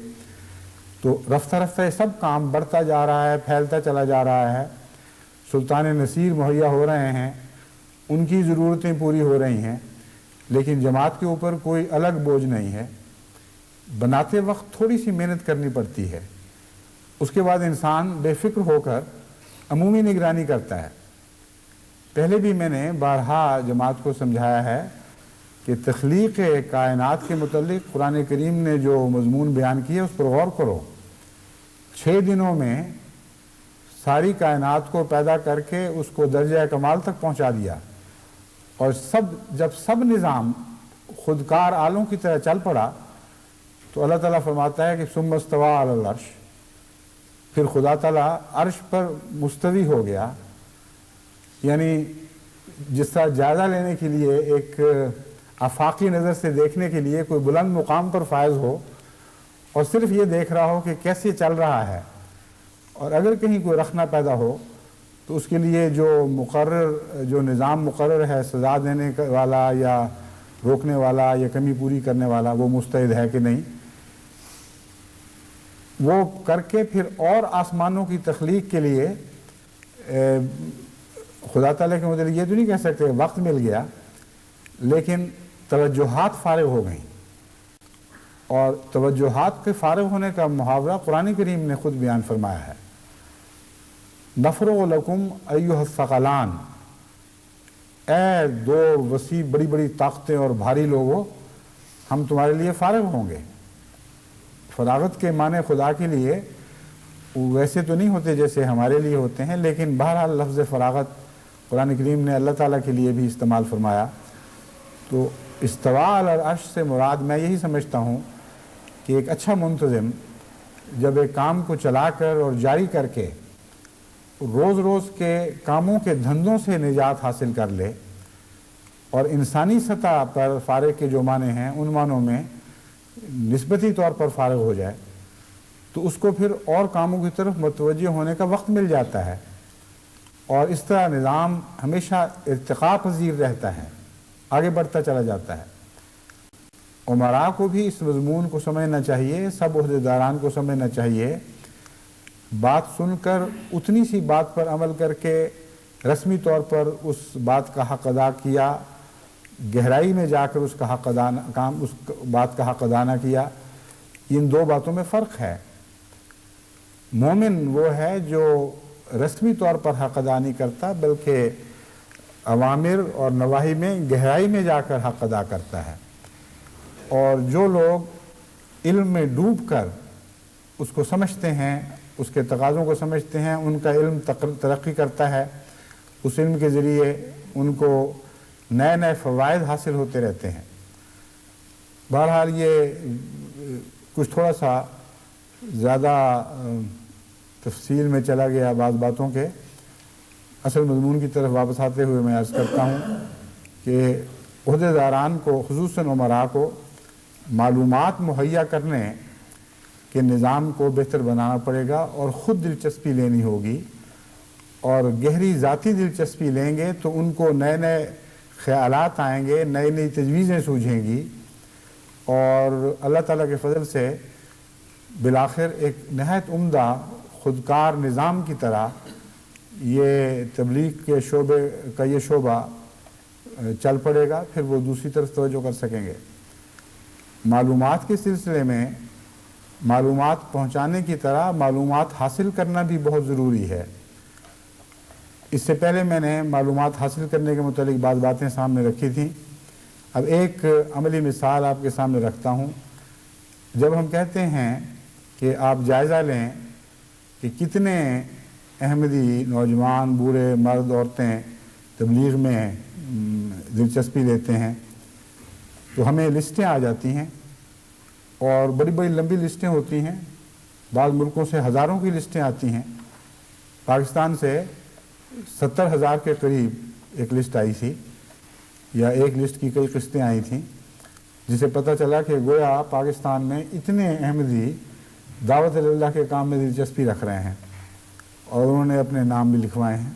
تو رفتہ رفتہ یہ سب کام بڑھتا جا رہا ہے، پھیلتا چلا جا رہا ہے۔ سلطان نصیر مہیا ہو رہے ہیں، ان کی ضرورتیں پوری ہو رہی ہیں، لیکن جماعت کے اوپر کوئی الگ بوجھ نہیں ہے۔ بناتے وقت تھوڑی سی محنت کرنی پڑتی ہے، اس کے بعد انسان بے فکر ہو کر عمومی نگرانی کرتا ہے۔ پہلے بھی میں نے بارہا جماعت کو سمجھایا ہے کہ تخلیق کائنات کے متعلق قرآن کریم نے جو مضمون بیان کیا اس پر غور کرو۔ 6 دنوں میں ساری کائنات کو پیدا کر کے اس کو درجہ کمال تک پہنچا دیا، اور جب سب نظام خودکار آلوں کی طرح چل پڑا تو اللہ تعالیٰ فرماتا ہے کہ ثم استویٰ علی العرش، پھر خدا تعالیٰ عرش پر مستوی ہو گیا، یعنی جس طرح جائزہ لینے کے لیے ایک آفاقی نظر سے دیکھنے کے لیے کوئی بلند مقام پر فائز ہو اور صرف یہ دیکھ رہا ہو کہ کیسے چل رہا ہے، اور اگر کہیں کوئی رخنہ پیدا ہو تو اس کے لیے جو نظام مقرر ہے سزا دینے والا یا روکنے والا یا کمی پوری کرنے والا، وہ مستعد ہے کہ نہیں، وہ کر کے پھر اور آسمانوں کی تخلیق کے لیے خدا تعالیٰ کے متعلق یہ تو نہیں کہہ سکتے وقت مل گیا، لیکن توجہات فارغ ہو گئیں، اور توجہات کے فارغ ہونے کا محاورہ قرآن کریم نے خود بیان فرمایا ہے، نفرغ لکم ایھا الثقلان، اے دو وسیع بڑی بڑی طاقتیں اور بھاری لوگوں، ہم تمہارے لیے فارغ ہوں گے۔ فراغت کے معنی خدا کے لیے ویسے تو نہیں ہوتے جیسے ہمارے لیے ہوتے ہیں، لیکن بہرحال لفظ فراغت قرآن کریم نے اللہ تعالیٰ کے لیے بھی استعمال فرمایا۔ تو استواء علی العرش سے مراد میں یہی سمجھتا ہوں کہ ایک اچھا منتظم جب ایک کام کو چلا کر اور جاری کر کے روز روز کے کاموں کے دھندوں سے نجات حاصل کر لے، اور انسانی سطح پر فارغ کے جو معنی ہیں ان معنوں میں نسبتی طور پر فارغ ہو جائے، تو اس کو پھر اور کاموں کی طرف متوجہ ہونے کا وقت مل جاتا ہے، اور اس طرح نظام ہمیشہ ارتقاء پذیر رہتا ہے، آگے بڑھتا چلا جاتا ہے۔ امراء کو بھی اس مضمون کو سمجھنا چاہیے، سب عہدیداران کو سمجھنا چاہیے، بات سن کر اتنی سی بات پر عمل کر کے رسمی طور پر اس بات کا حق ادا کیا، گہرائی میں جا کر اس بات کا حق ادا نہ کیا، ان دو باتوں میں فرق ہے۔ مومن وہ ہے جو رسمی طور پر حق ادا نہیں کرتا، بلکہ اوامر اور نواہی میں گہرائی میں جا کر حق ادا کرتا ہے، اور جو لوگ علم میں ڈوب کر اس کو سمجھتے ہیں، اس کے تقاضوں کو سمجھتے ہیں، ان کا علم ترقی کرتا ہے، اس علم کے ذریعے ان کو نئے نئے فوائد حاصل ہوتے رہتے ہیں۔ بہرحال یہ کچھ تھوڑا سا زیادہ تفصیل میں چلا گیا بعض باتوں کے، اصل مضمون کی طرف واپس آتے ہوئے میں عرض کرتا ہوں کہ عہدیداران کو خصوصاً امراء کو معلومات مہیا کرنے کے نظام کو بہتر بنانا پڑے گا، اور خود دلچسپی لینی ہوگی، اور گہری ذاتی دلچسپی لیں گے تو ان کو نئے نئے خیالات آئیں گے، نئی نئی تجویزیں سوجھیں گی، اور اللہ تعالیٰ کے فضل سے بالآخر ایک نہایت عمدہ خودکار نظام کی طرح یہ تبلیغ کے شعبے کا یہ شعبہ چل پڑے گا، پھر وہ دوسری طرف توجہ کر سکیں گے۔ معلومات کے سلسلے میں معلومات پہنچانے کی طرح معلومات حاصل کرنا بھی بہت ضروری ہے۔ اس سے پہلے میں نے معلومات حاصل کرنے کے متعلق بعض باتیں سامنے رکھی تھیں، اب ایک عملی مثال آپ کے سامنے رکھتا ہوں۔ جب ہم کہتے ہیں کہ آپ جائزہ لیں کہ کتنے احمدی نوجوان، بوڑھے، مرد، عورتیں تبلیغ میں دلچسپی لیتے ہیں، تو ہمیں لسٹیں آ جاتی ہیں، اور بڑی بڑی لمبی لسٹیں ہوتی ہیں، بعض ملکوں سے ہزاروں کی لسٹیں آتی ہیں۔ پاکستان سے 70,000 کے قریب ایک لسٹ آئی تھی، یا ایک لسٹ کی کئی قسطیں آئی تھیں، جسے پتہ چلا کہ گویا پاکستان میں اتنے احمدی دعوت اللہ کے کام میں دلچسپی رکھ رہے ہیں، اور انہوں نے اپنے نام بھی لکھوائے ہیں۔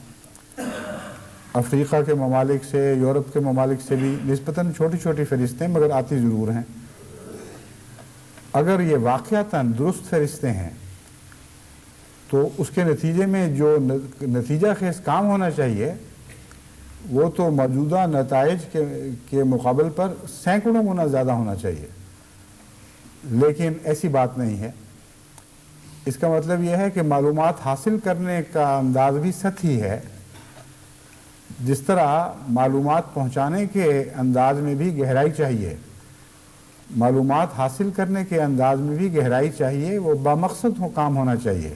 افریقہ کے ممالک سے، یورپ کے ممالک سے بھی نسبتاً چھوٹی چھوٹی فہرستیں، مگر آتی ضرور ہیں۔ اگر یہ واقعتاً درست فہرستیں ہیں تو اس کے نتیجے میں جو نتیجہ خیز کام ہونا چاہیے وہ تو موجودہ نتائج کے مقابل پر سینکڑوں گنا زیادہ ہونا چاہیے، لیکن ایسی بات نہیں ہے۔ اس کا مطلب یہ ہے کہ معلومات حاصل کرنے کا انداز بھی سطحی ہے، جس طرح معلومات پہنچانے کے انداز میں بھی گہرائی چاہیے، معلومات حاصل کرنے کے انداز میں بھی گہرائی چاہیے، وہ بامقصد کام ہونا چاہیے۔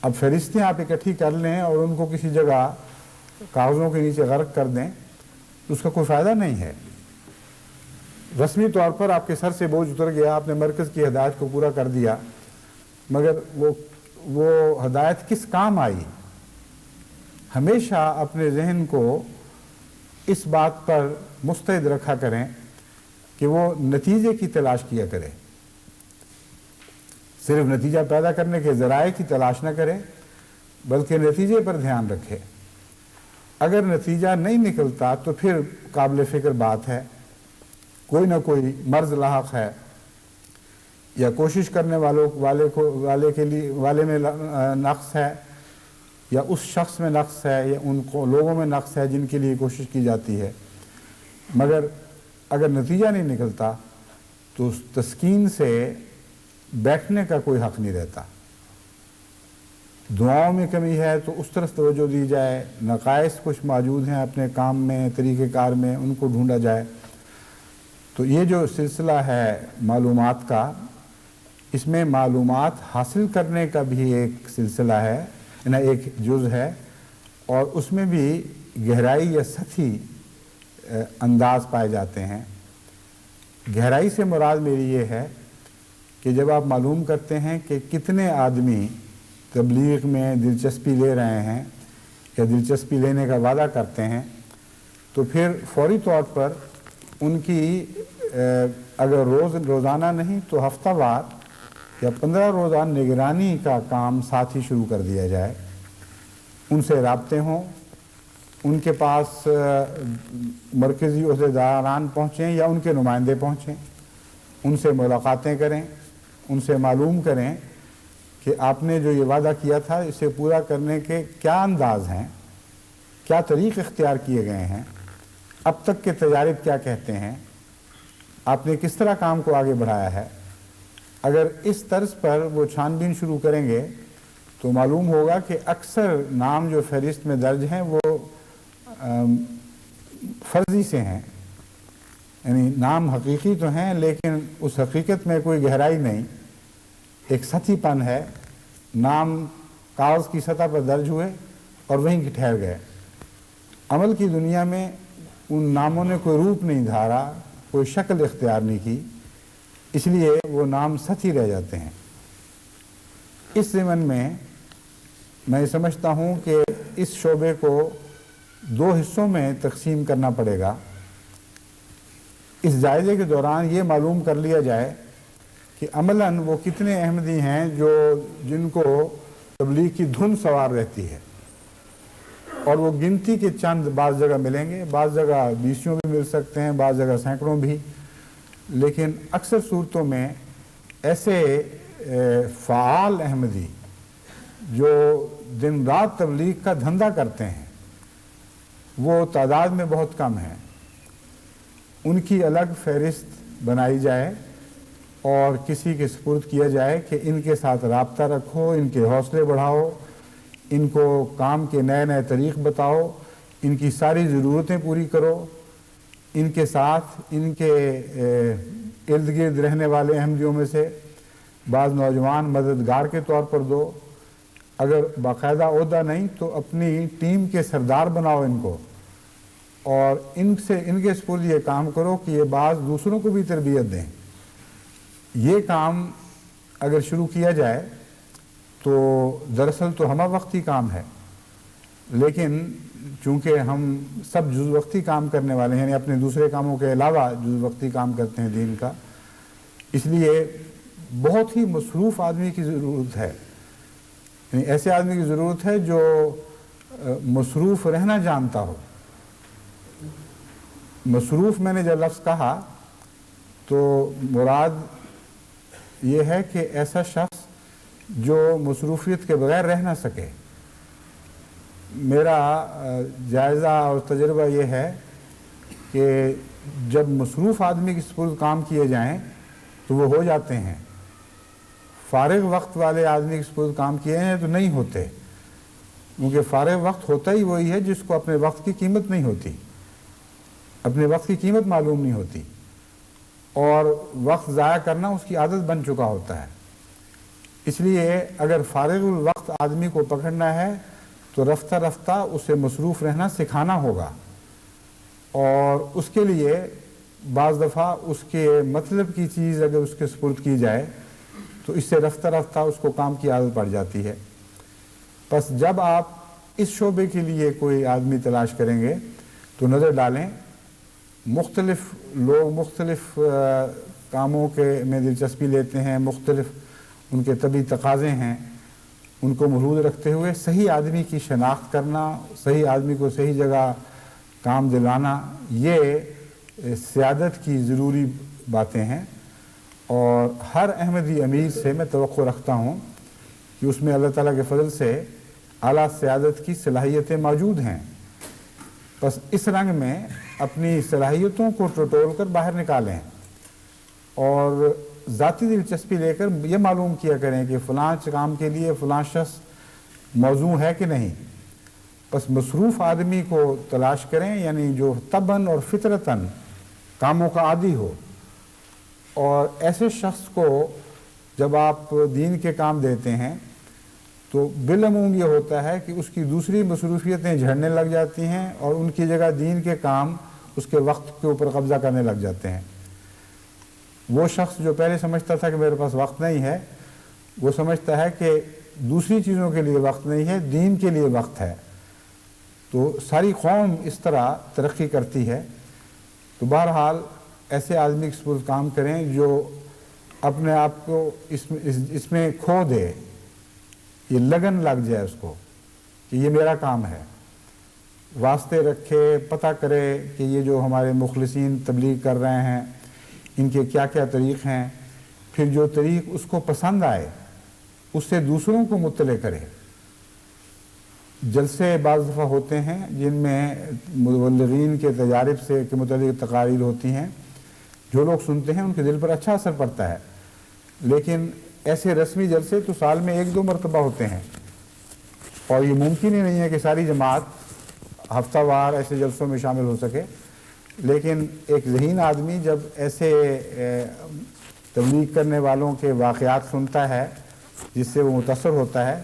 اب فہرستیں آپ اکٹھی کر لیں اور ان کو کسی جگہ کاغذوں کے نیچے غرق کر دیں تو اس کا کوئی فائدہ نہیں ہے۔ رسمی طور پر آپ کے سر سے بوجھ اتر گیا، آپ نے مرکز کی ہدایت کو پورا کر دیا، مگر وہ وہ ہدایت کس کام آئی، ہمیشہ اپنے ذہن کو اس بات پر مستعد رکھا کریں کہ وہ نتیجے کی تلاش کیا کرے، صرف نتیجہ پیدا کرنے کے ذرائع کی تلاش نہ کرے بلکہ نتیجے پر دھیان رکھے۔ اگر نتیجہ نہیں نکلتا تو پھر قابل فکر بات ہے، کوئی نہ کوئی مرض لاحق ہے، یا کوشش کرنے والے میں نقص ہے، یا اس شخص میں نقص ہے، یا ان لوگوں میں نقص ہے جن کے لیے کوشش کی جاتی ہے۔ مگر اگر نتیجہ نہیں نکلتا تو تسکین سے بیٹھنے کا کوئی حق نہیں رہتا۔ دعاؤں میں کمی ہے تو اس طرف توجہ دی جائے، نقائص کچھ موجود ہیں اپنے کام میں، طریقہ کار میں، ان کو ڈھونڈا جائے۔ تو یہ جو سلسلہ ہے معلومات کا، اس میں معلومات حاصل کرنے کا بھی ایک سلسلہ ہے، ایک جز ہے، اور اس میں بھی گہرائی یا سطحی انداز پائے جاتے ہیں۔ گہرائی سے مراد میری یہ ہے کہ جب آپ معلوم کرتے ہیں کہ کتنے آدمی تبلیغ میں دلچسپی لے رہے ہیں یا دلچسپی لینے کا وعدہ کرتے ہیں، تو پھر فوری طور پر ان کی اگر روزانہ نہیں تو ہفتہ وار یا 15 روزہ نگرانی کا کام ساتھ ہی شروع کر دیا جائے۔ ان سے رابطے ہوں، ان کے پاس مرکزی عہدیداران پہنچیں یا ان کے نمائندے پہنچیں، ان سے ملاقاتیں کریں، ان سے معلوم کریں کہ آپ نے جو یہ وعدہ کیا تھا اسے پورا کرنے کے کیا انداز ہیں، کیا طریق اختیار کیے گئے ہیں، اب تک کے تجارب کیا کہتے ہیں، آپ نے کس طرح کام کو آگے بڑھایا ہے۔ اگر اس طرز پر وہ چھان بین شروع کریں گے تو معلوم ہوگا کہ اکثر نام جو فہرست میں درج ہیں وہ فرضی سے ہیں، یعنی نام حقیقی تو ہیں لیکن اس حقیقت میں کوئی گہرائی نہیں، ایک سطحی پن ہے، نام کاغذ کی سطح پر درج ہوئے اور وہیں کی ٹھہر گئے۔ عمل کی دنیا میں ان ناموں نے کوئی روپ نہیں دھارا، کوئی شکل اختیار نہیں کی، اس لیے وہ نام سطحی رہ جاتے ہیں۔ اس ضمن میں سمجھتا ہوں کہ اس شعبے کو 2 حصوں میں تقسیم کرنا پڑے گا۔ اس جائزے کے دوران یہ معلوم کر لیا جائے کہ عملاً وہ کتنے احمدی ہیں جن کو تبلیغ کی دھن سوار رہتی ہے، اور وہ گنتی کے چند بعض جگہ ملیں گے، بعض جگہ 20 بھی مل سکتے ہیں، بعض جگہ سینکڑوں بھی، لیکن اکثر صورتوں میں ایسے فعال احمدی جو دن رات تبلیغ کا دھندا کرتے ہیں وہ تعداد میں بہت کم ہیں۔ ان کی الگ فہرست بنائی جائے اور کسی کے سپرد کیا جائے کہ ان کے ساتھ رابطہ رکھو، ان کے حوصلے بڑھاؤ، ان کو کام کے نئے نئے طریق بتاؤ، ان کی ساری ضرورتیں پوری کرو، ان کے ساتھ ان کے ارد گرد رہنے والے احمدیوں میں سے بعض نوجوان مددگار کے طور پر دو، اگر باقاعدہ عہدہ نہیں تو اپنی ٹیم کے سردار بناؤ ان کو، اور ان کے سپرد یہ کام کرو کہ یہ بعض دوسروں کو بھی تربیت دیں۔ یہ کام اگر شروع کیا جائے تو دراصل تو ہمہ وقتی کام ہے، لیکن چونکہ ہم سب جز وقتی کام کرنے والے ہیں، یعنی اپنے دوسرے کاموں کے علاوہ جز وقتی کام کرتے ہیں دین کا، اس لیے بہت ہی مصروف آدمی کی ضرورت ہے، یعنی ایسے آدمی کی ضرورت ہے جو مصروف رہنا جانتا ہو۔ مصروف میں نے جب لفظ کہا تو مراد یہ ہے کہ ایسا شخص جو مصروفیت کے بغیر رہ نہ سکے۔ میرا جائزہ اور تجربہ یہ ہے کہ جب مصروف آدمی کے سپرد کام کیے جائیں تو وہ ہو جاتے ہیں، فارغ وقت والے آدمی کے سپرد کام کیے ہیں تو نہیں ہوتے، کیونکہ فارغ وقت ہوتا ہی وہی ہے جس کو اپنے وقت کی قیمت نہیں ہوتی، اپنے وقت کی قیمت معلوم نہیں ہوتی، اور وقت ضائع کرنا اس کی عادت بن چکا ہوتا ہے۔ اس لیے اگر فارغ الوقت آدمی کو پکڑنا ہے تو رفتہ رفتہ اسے مصروف رہنا سکھانا ہوگا، اور اس کے لیے بعض دفعہ اس کے مطلب کی چیز اگر اس کے سپرد کی جائے تو اس سے رفتہ رفتہ اس کو کام کی عادت پڑ جاتی ہے۔ بس جب آپ اس شعبے کے لیے کوئی آدمی تلاش کریں گے تو نظر ڈالیں، مختلف لوگ مختلف کاموں میں دلچسپی لیتے ہیں، مختلف ان کے طبی تقاضے ہیں، ان کو ملحوظ رکھتے ہوئے صحیح آدمی کی شناخت کرنا، صحیح آدمی کو صحیح جگہ کام دلانا، یہ سیادت کی ضروری باتیں ہیں۔ اور ہر احمدی امیر سے میں توقع رکھتا ہوں کہ اس میں اللہ تعالیٰ کے فضل سے اعلیٰ سیادت کی صلاحیتیں موجود ہیں، بس اس رنگ میں اپنی صلاحیتوں کو ٹٹول کر باہر نکالیں اور ذاتی دلچسپی لے کر یہ معلوم کیا کریں کہ فلاں کام کے لیے فلاں شخص موزوں ہے کہ نہیں۔ بس مصروف آدمی کو تلاش کریں، یعنی جو طبعاً اور فطرتاً کاموں کا عادی ہو، اور ایسے شخص کو جب آپ دین کے کام دیتے ہیں تو بالعموم یہ ہوتا ہے کہ اس کی دوسری مصروفیتیں جھڑنے لگ جاتی ہیں اور ان کی جگہ دین کے کام اس کے وقت کے اوپر قبضہ کرنے لگ جاتے ہیں۔ وہ شخص جو پہلے سمجھتا تھا کہ میرے پاس وقت نہیں ہے، وہ سمجھتا ہے کہ دوسری چیزوں کے لیے وقت نہیں ہے، دین کے لیے وقت ہے۔ تو ساری قوم اس طرح ترقی کرتی ہے۔ تو بہرحال ایسے آدمی کے سپرد کام کریں جو اپنے آپ کو اس میں کھو دے، یہ لگن لگ جائے اس کو کہ یہ میرا کام ہے، واسطے رکھے، پتہ کرے کہ یہ جو ہمارے مخلصین تبلیغ کر رہے ہیں ان کے کیا کیا طریق ہیں، پھر جو طریق اس کو پسند آئے اس سے دوسروں کو مطلع کرے۔ جلسے بعض دفعہ ہوتے ہیں جن میں مبلغین کے تجارب سے کے متعلق تقاریر ہوتی ہیں، جو لوگ سنتے ہیں ان کے دل پر اچھا اثر پڑتا ہے، لیکن ایسے رسمی جلسے تو سال میں 1-2 مرتبہ ہوتے ہیں، اور یہ ممکن ہی نہیں ہے کہ ساری جماعت ہفتہ وار ایسے جلسوں میں شامل ہو سکے۔ لیکن ایک ذہین آدمی جب ایسے تبلیغ کرنے والوں کے واقعات سنتا ہے جس سے وہ متاثر ہوتا ہے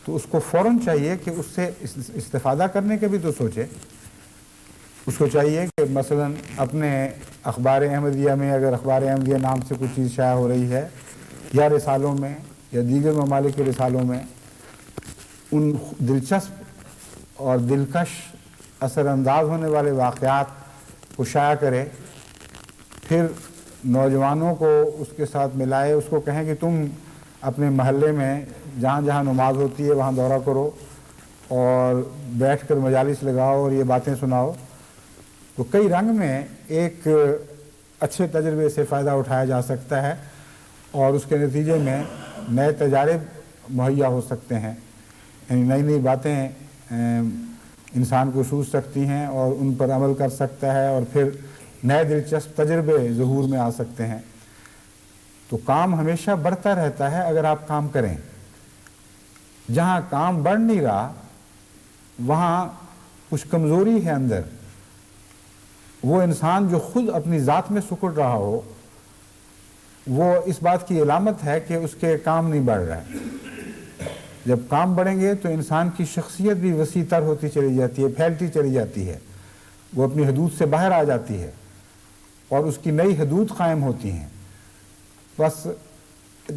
تو اس کو فوراً چاہیے کہ اس سے استفادہ کرنے کے بھی تو سوچے۔ اس کو چاہیے کہ مثلا اپنے اخبار احمدیہ میں اگر اخبار احمدیہ نام سے کوئی چیز شائع ہو رہی ہے یا رسالوں میں یا دیگر ممالک کے رسالوں میں، ان دلچسپ اور دلکش اثر انداز ہونے والے واقعات کو شائع کرے، پھر نوجوانوں کو اس کے ساتھ ملائے، اس کو کہیں کہ تم اپنے محلے میں جہاں جہاں نماز ہوتی ہے وہاں دورہ کرو اور بیٹھ کر مجالس لگاؤ اور یہ باتیں سناؤ۔ تو کئی رنگ میں ایک اچھے تجربے سے فائدہ اٹھایا جا سکتا ہے اور اس کے نتیجے میں نئے تجارب مہیا ہو سکتے ہیں، یعنی نئی نئی باتیں انسان کو سوچ سکتی ہیں اور ان پر عمل کر سکتا ہے، اور پھر نئے دلچسپ تجربے ظہور میں آ سکتے ہیں۔ تو کام ہمیشہ بڑھتا رہتا ہے اگر آپ کام کریں۔ جہاں کام بڑھ نہیں رہا وہاں کچھ کمزوری ہے اندر۔ وہ انسان جو خود اپنی ذات میں سکڑ رہا ہو وہ اس بات کی علامت ہے کہ اس کے کام نہیں بڑھ رہا ہے۔ جب کام بڑھیں گے تو انسان کی شخصیت بھی وسیع تر ہوتی چلی جاتی ہے، پھیلتی چلی جاتی ہے، وہ اپنی حدود سے باہر آ جاتی ہے اور اس کی نئی حدود قائم ہوتی ہیں۔ بس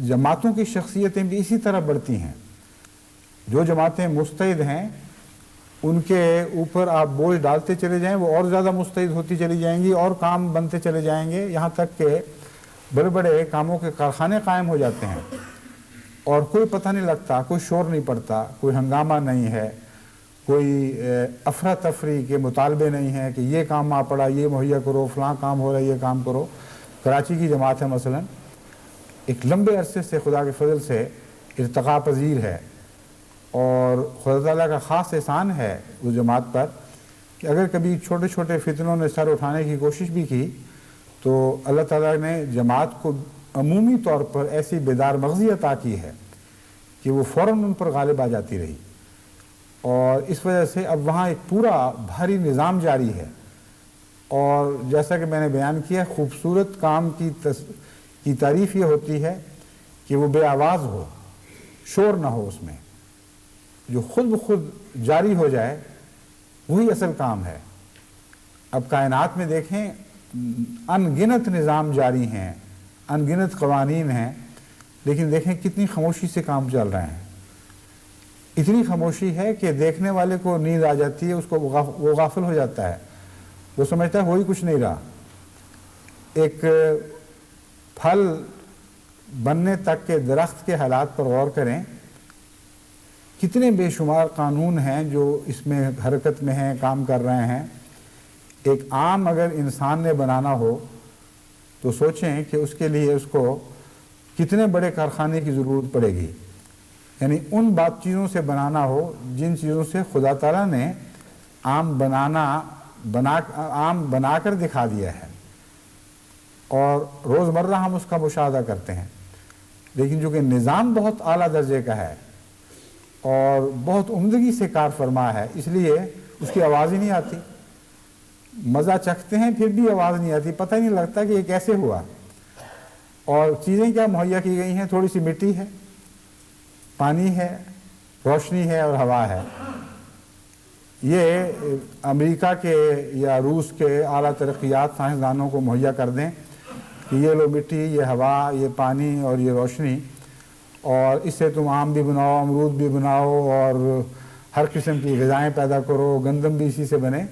جماعتوں کی شخصیتیں بھی اسی طرح بڑھتی ہیں۔ جو جماعتیں مستعد ہیں ان کے اوپر آپ بوجھ ڈالتے چلے جائیں، وہ اور زیادہ مستعد ہوتی چلی جائیں گی اور کام بنتے چلے جائیں گے، یہاں تک کہ بڑے بڑے کاموں کے کارخانے قائم ہو جاتے ہیں اور کوئی پتہ نہیں لگتا، کوئی شور نہیں پڑتا، کوئی ہنگامہ نہیں ہے، کوئی افراتفری کے مطالبے نہیں ہیں کہ یہ کام آ پڑا، یہ مہیا کرو، فلاں کام ہو رہا ہے، یہ کام کرو۔ کراچی کی جماعت ہے مثلا، ایک لمبے عرصے سے خدا کے فضل سے ارتقاء پذیر ہے، اور خدا تعالیٰ کا خاص احسان ہے اس جماعت پر کہ اگر کبھی چھوٹے چھوٹے فتنوں نے سر اٹھانے کی کوشش بھی کی تو اللہ تعالیٰ نے جماعت کو عمومی طور پر ایسی بیدار مغزی عطا کی ہے کہ وہ فوراً ان پر غالب آ جاتی رہی، اور اس وجہ سے اب وہاں ایک پورا بھاری نظام جاری ہے۔ اور جیسا کہ میں نے بیان کیا، خوبصورت کام کی تعریف یہ ہوتی ہے کہ وہ بے آواز ہو، شور نہ ہو، اس میں جو خود بخود جاری ہو جائے وہی اصل کام ہے۔ اب کائنات میں دیکھیں ان گنت نظام جاری ہیں، ان گنت قوانین ہیں، لیکن دیکھیں کتنی خاموشی سے کام چل رہے ہیں. اتنی خاموشی ہے کہ دیکھنے والے کو نیند آ جاتی ہے, اس کو وہ غافل ہو جاتا ہے, وہ سمجھتا ہے وہی کچھ نہیں رہا. ایک پھل بننے تک کے درخت کے حالات پر غور کریں, کتنے بے شمار قانون ہیں جو اس میں حرکت میں ہیں, کام کر رہے ہیں. ایک آم اگر انسان نے بنانا ہو تو سوچیں کہ اس کے لیے اس کو کتنے بڑے کارخانے کی ضرورت پڑے گی. یعنی ان چیزوں سے بنانا ہو جن چیزوں سے خدا تعالیٰ نے آم بنا کر دکھا دیا ہے, اور روزمرہ ہم اس کا مشاہدہ کرتے ہیں. لیکن چونکہ نظام بہت اعلیٰ درجے کا ہے اور بہت عمدگی سے کار فرما ہے, اس لیے اس کی آواز ہی نہیں آتی. مزہ چکھتے ہیں پھر بھی آواز نہیں آتی, پتہ ہی نہیں لگتا کہ یہ کیسے ہوا. اور چیزیں کیا مہیا کی گئی ہیں, تھوڑی سی مٹی ہے, پانی ہے, روشنی ہے اور ہوا ہے. یہ امریکہ کے یا روس کے اعلیٰ ترقیات سائنسدانوں کو مہیا کر دیں کہ یہ لو مٹی, یہ ہوا, یہ پانی اور یہ روشنی, اور اس سے تم آم بھی بناؤ, امرود بھی بناؤ اور ہر قسم کی غذائیں پیدا کرو, گندم بھی اسی سے بنے.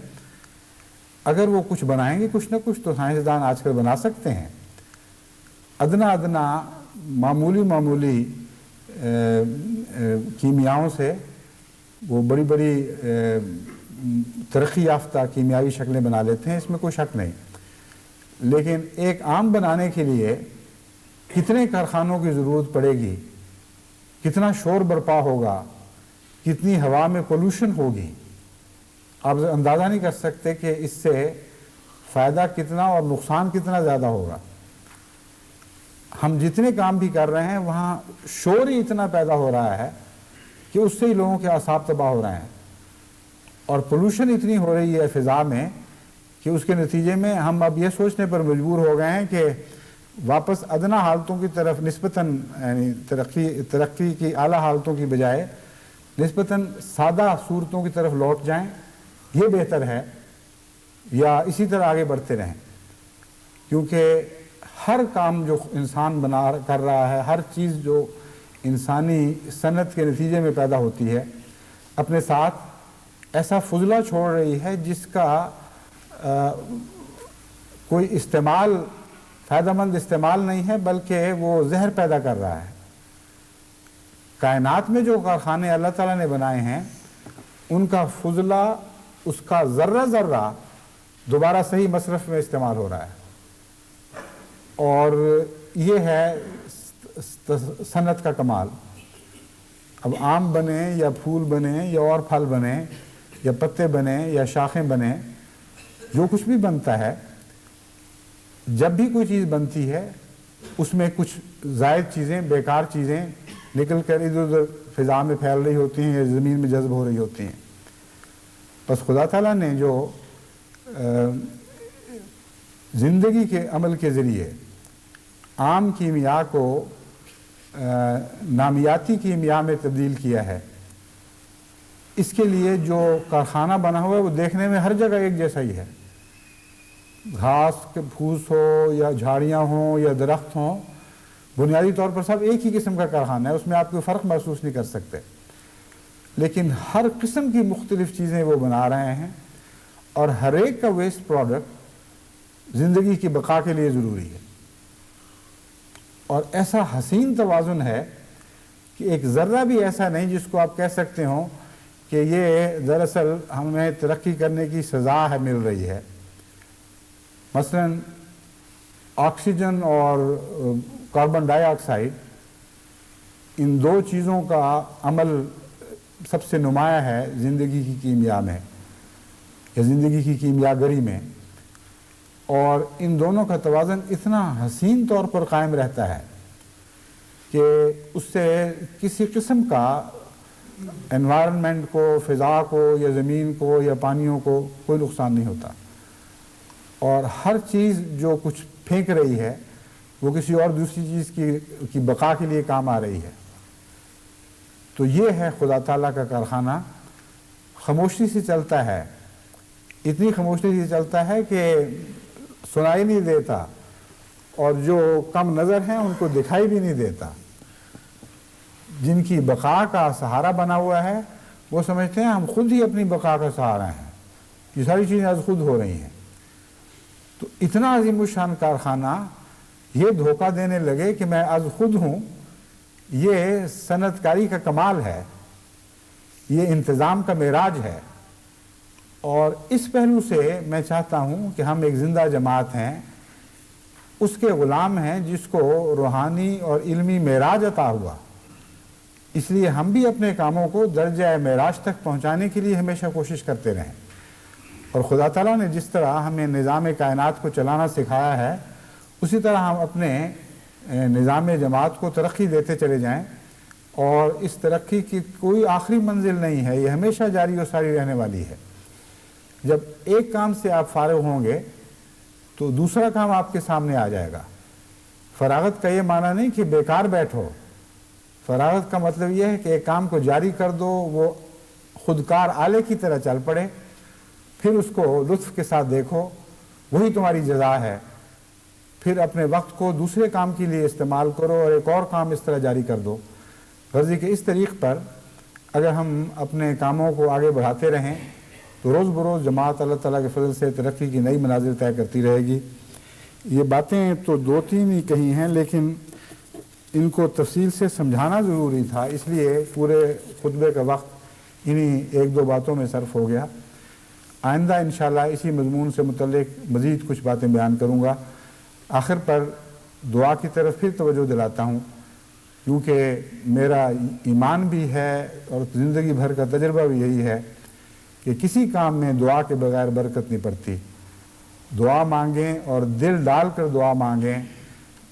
اگر وہ کچھ بنائیں گے کچھ نہ کچھ تو سائنسدان آج کل بنا سکتے ہیں. ادنا معمولی کیمیاؤں سے وہ بڑی ترقی یافتہ کیمیاوی شکلیں بنا لیتے ہیں, اس میں کوئی شک نہیں. لیکن ایک آم بنانے کے لیے کتنے کارخانوں کی ضرورت پڑے گی, کتنا شور برپا ہوگا, کتنی ہوا میں پولوشن ہوگی, آپ اندازہ نہیں کر سکتے کہ اس سے فائدہ کتنا اور نقصان کتنا زیادہ ہوگا. ہم جتنے کام بھی کر رہے ہیں وہاں شور ہی اتنا پیدا ہو رہا ہے کہ اس سے ہی لوگوں کے اعصاب تباہ ہو رہے ہیں, اور پولوشن اتنی ہو رہی ہے فضا میں کہ اس کے نتیجے میں ہم اب یہ سوچنے پر مجبور ہو گئے ہیں کہ واپس ادنا حالتوں کی طرف نسبتاً, یعنی ترقی کی اعلیٰ حالتوں کی بجائے نسبتاً سادہ صورتوں کی طرف لوٹ جائیں. یہ بہتر ہے, یا اسی طرح آگے بڑھتے رہیں, کیونکہ ہر کام جو انسان کر رہا ہے, ہر چیز جو انسانی صنعت کے نتیجے میں پیدا ہوتی ہے, اپنے ساتھ ایسا فضلہ چھوڑ رہی ہے جس کا کوئی فائدہ مند استعمال نہیں ہے, بلکہ وہ زہر پیدا کر رہا ہے. کائنات میں جو کارخانے اللہ تعالیٰ نے بنائے ہیں ان کا فضلہ, اس کا ذرہ دوبارہ صحیح مصرف میں استعمال ہو رہا ہے. اور یہ ہے صنعت کا کمال. اب آم بنے یا پھول بنے یا اور پھل بنے یا پتے بنے یا شاخیں بنے, جو کچھ بھی بنتا ہے, جب بھی کوئی چیز بنتی ہے اس میں کچھ زائد چیزیں, بیکار چیزیں نکل کر ادھر ادھر فضا میں پھیل رہی ہوتی ہیں یا زمین میں جذب ہو رہی ہوتی ہیں. بس خدا تعالیٰ نے جو زندگی کے عمل کے ذریعے عام کیمیا کو نامیاتی کیمیا میں تبدیل کیا ہے, اس کے لیے جو کارخانہ بنا ہوا ہے وہ دیکھنے میں ہر جگہ ایک جیسا ہی ہے. گھاس کے پھوس ہو یا جھاڑیاں ہوں یا درخت ہوں, بنیادی طور پر سب ایک ہی قسم کا کارخانہ ہے, اس میں آپ کوئی فرق محسوس نہیں کر سکتے. لیکن ہر قسم کی مختلف چیزیں وہ بنا رہے ہیں, اور ہر ایک کا ویسٹ پروڈکٹ زندگی کی بقا کے لیے ضروری ہے. اور ایسا حسین توازن ہے کہ ایک ذرہ بھی ایسا نہیں جس کو آپ کہہ سکتے ہوں کہ یہ دراصل ہمیں ترقی کرنے کی سزا ہے مل رہی ہے. مثلا آکسیجن اور کاربن ڈائی آکسائڈ, ان دو چیزوں کا عمل سب سے نمایاں ہے زندگی کی کیمیا میں یا زندگی کی کیمیاگری میں, اور ان دونوں کا توازن اتنا حسین طور پر قائم رہتا ہے کہ اس سے کسی قسم کا انوائرنمنٹ کو, فضا کو یا زمین کو یا پانیوں کو کوئی نقصان نہیں ہوتا. اور ہر چیز جو کچھ پھینک رہی ہے وہ کسی اور دوسری چیز کی بقا کے لیے کام آ رہی ہے. تو یہ ہے خدا تعالیٰ کا کارخانہ, خاموشی سے چلتا ہے, اتنی خاموشی سے چلتا ہے کہ سنائی نہیں دیتا, اور جو کم نظر ہیں ان کو دکھائی بھی نہیں دیتا. جن کی بقا کا سہارا بنا ہوا ہے وہ سمجھتے ہیں ہم خود ہی اپنی بقا کا سہارا ہیں، یہ ساری چیزیں از خود ہو رہی ہیں۔ تو اتنا عظیم الشان کارخانہ یہ دھوکہ دینے لگے کہ میں از خود ہوں، یہ صنعت کاری کا کمال ہے، یہ انتظام کا معراج ہے۔ اور اس پہلو سے میں چاہتا ہوں کہ ہم ایک زندہ جماعت ہیں، اس کے غلام ہیں جس کو روحانی اور علمی معراج عطا ہوا، اس لیے ہم بھی اپنے کاموں کو درجہ معراج تک پہنچانے کے لیے ہمیشہ کوشش کرتے رہیں۔ اور خدا تعالیٰ نے جس طرح ہمیں نظام کائنات کو چلانا سکھایا ہے، اسی طرح ہم اپنے نظام جماعت کو ترقی دیتے چلے جائیں، اور اس ترقی کی کوئی آخری منزل نہیں ہے، یہ ہمیشہ جاری و ساری رہنے والی ہے۔ جب ایک کام سے آپ فارغ ہوں گے تو دوسرا کام آپ کے سامنے آ جائے گا۔ فراغت کا یہ معنی نہیں کہ بیکار بیٹھو، فراغت کا مطلب یہ ہے کہ ایک کام کو جاری کر دو، وہ خودکار آلے کی طرح چل پڑے، پھر اس کو لطف کے ساتھ دیکھو، وہی تمہاری جزا ہے۔ پھر اپنے وقت کو دوسرے کام کے لیے استعمال کرو اور ایک اور کام اس طرح جاری کر دو۔ غرضی کہ اس طریق پر اگر ہم اپنے کاموں کو آگے بڑھاتے رہیں تو روز بروز جماعت اللہ تعالیٰ کے فضل سے ترقی کی نئی منازل طے کرتی رہے گی۔ یہ باتیں تو دو تین ہی کہی ہیں، لیکن ان کو تفصیل سے سمجھانا ضروری تھا، اس لیے پورے خطبے کا وقت انہی ایک دو باتوں میں صرف ہو گیا۔ آئندہ انشاءاللہ اسی مضمون سے متعلق مزید کچھ باتیں بیان کروں گا۔ آخر پر دعا کی طرف پھر توجہ دلاتا ہوں، کیونکہ میرا ایمان بھی ہے اور زندگی بھر کا تجربہ بھی یہی ہے کہ کسی کام میں دعا کے بغیر برکت نہیں پڑتی۔ دعا مانگیں اور دل ڈال کر دعا مانگیں،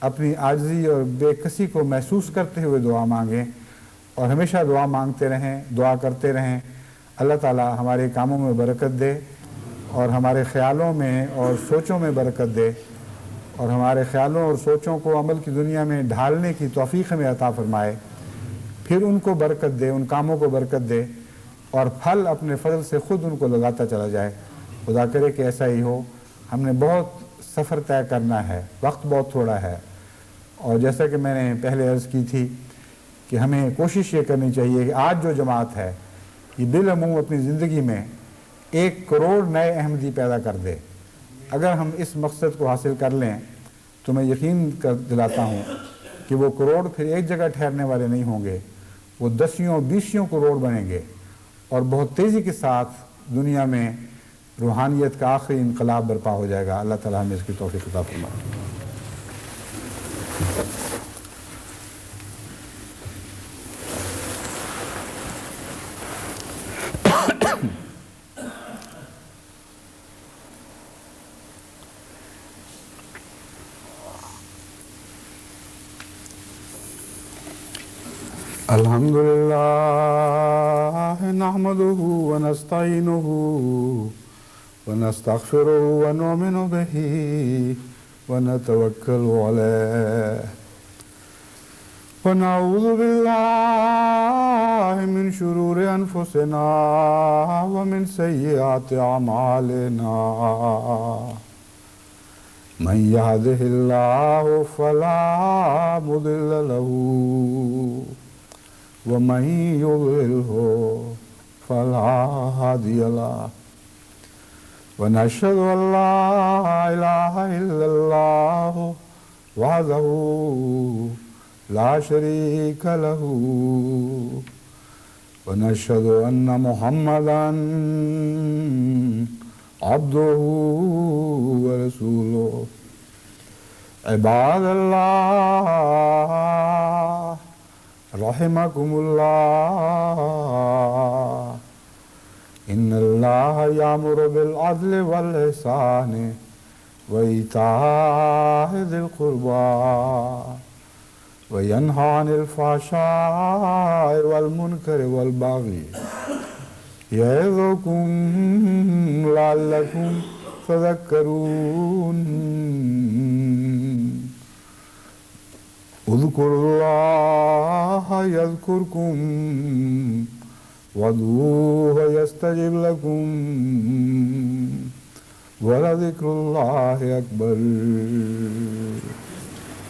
اپنی عاجزی اور بے کسی کو محسوس کرتے ہوئے دعا مانگیں، اور ہمیشہ دعا مانگتے رہیں، دعا کرتے رہیں۔ اللہ تعالیٰ ہمارے کاموں میں برکت دے، اور ہمارے خیالوں میں اور سوچوں میں برکت دے، اور ہمارے خیالوں اور سوچوں کو عمل کی دنیا میں ڈھالنے کی توفیق ہمیں عطا فرمائے، پھر ان کو برکت دے، ان کاموں کو برکت دے، اور پھل اپنے فضل سے خود ان کو لگاتا چلا جائے۔ خدا کرے کہ ایسا ہی ہو۔ ہم نے بہت سفر طے کرنا ہے، وقت بہت تھوڑا ہے، اور جیسا کہ میں نے پہلے عرض کی تھی کہ ہمیں کوشش یہ کرنی چاہیے کہ آج جو جماعت ہے یہ بالعموم اپنی زندگی میں 1 کروڑ نئے احمدی پیدا کر دے۔ اگر ہم اس مقصد کو حاصل کر لیں تو میں یقین کر دلاتا ہوں کہ وہ کروڑ پھر ایک جگہ ٹھہرنے والے نہیں ہوں گے، وہ 10-20 کروڑ بنیں گے، اور بہت تیزی کے ساتھ دنیا میں روحانیت کا آخری انقلاب برپا ہو جائے گا۔ اللہ تعالیٰ ہمیں اس کی توفیق عطا فرمائے۔ الحمد للہ نحمده ونستعینه ونستغفره ونؤمن به ونتوکل علیہ ونعوذ باللہ من شرور انفسنا ومن سیئات اعمالنا من يهده اللہ فلا مضل له ومن يضلله فلا هادي له ونشهد أن لا إله إلا الله وحده لا شريك له ونشهد أن محمدا عبده ورسوله عباد الله رحمكم الله إن الله يأمر بالعدل والإحسان وإيتاء ذي القربى وينهى عن الفحشاء والمنكر والبغي يعظكم لعلكم تذكرون اذكروا الله يذكركم وادعوه يستجب لكم ولذكر الله أكبر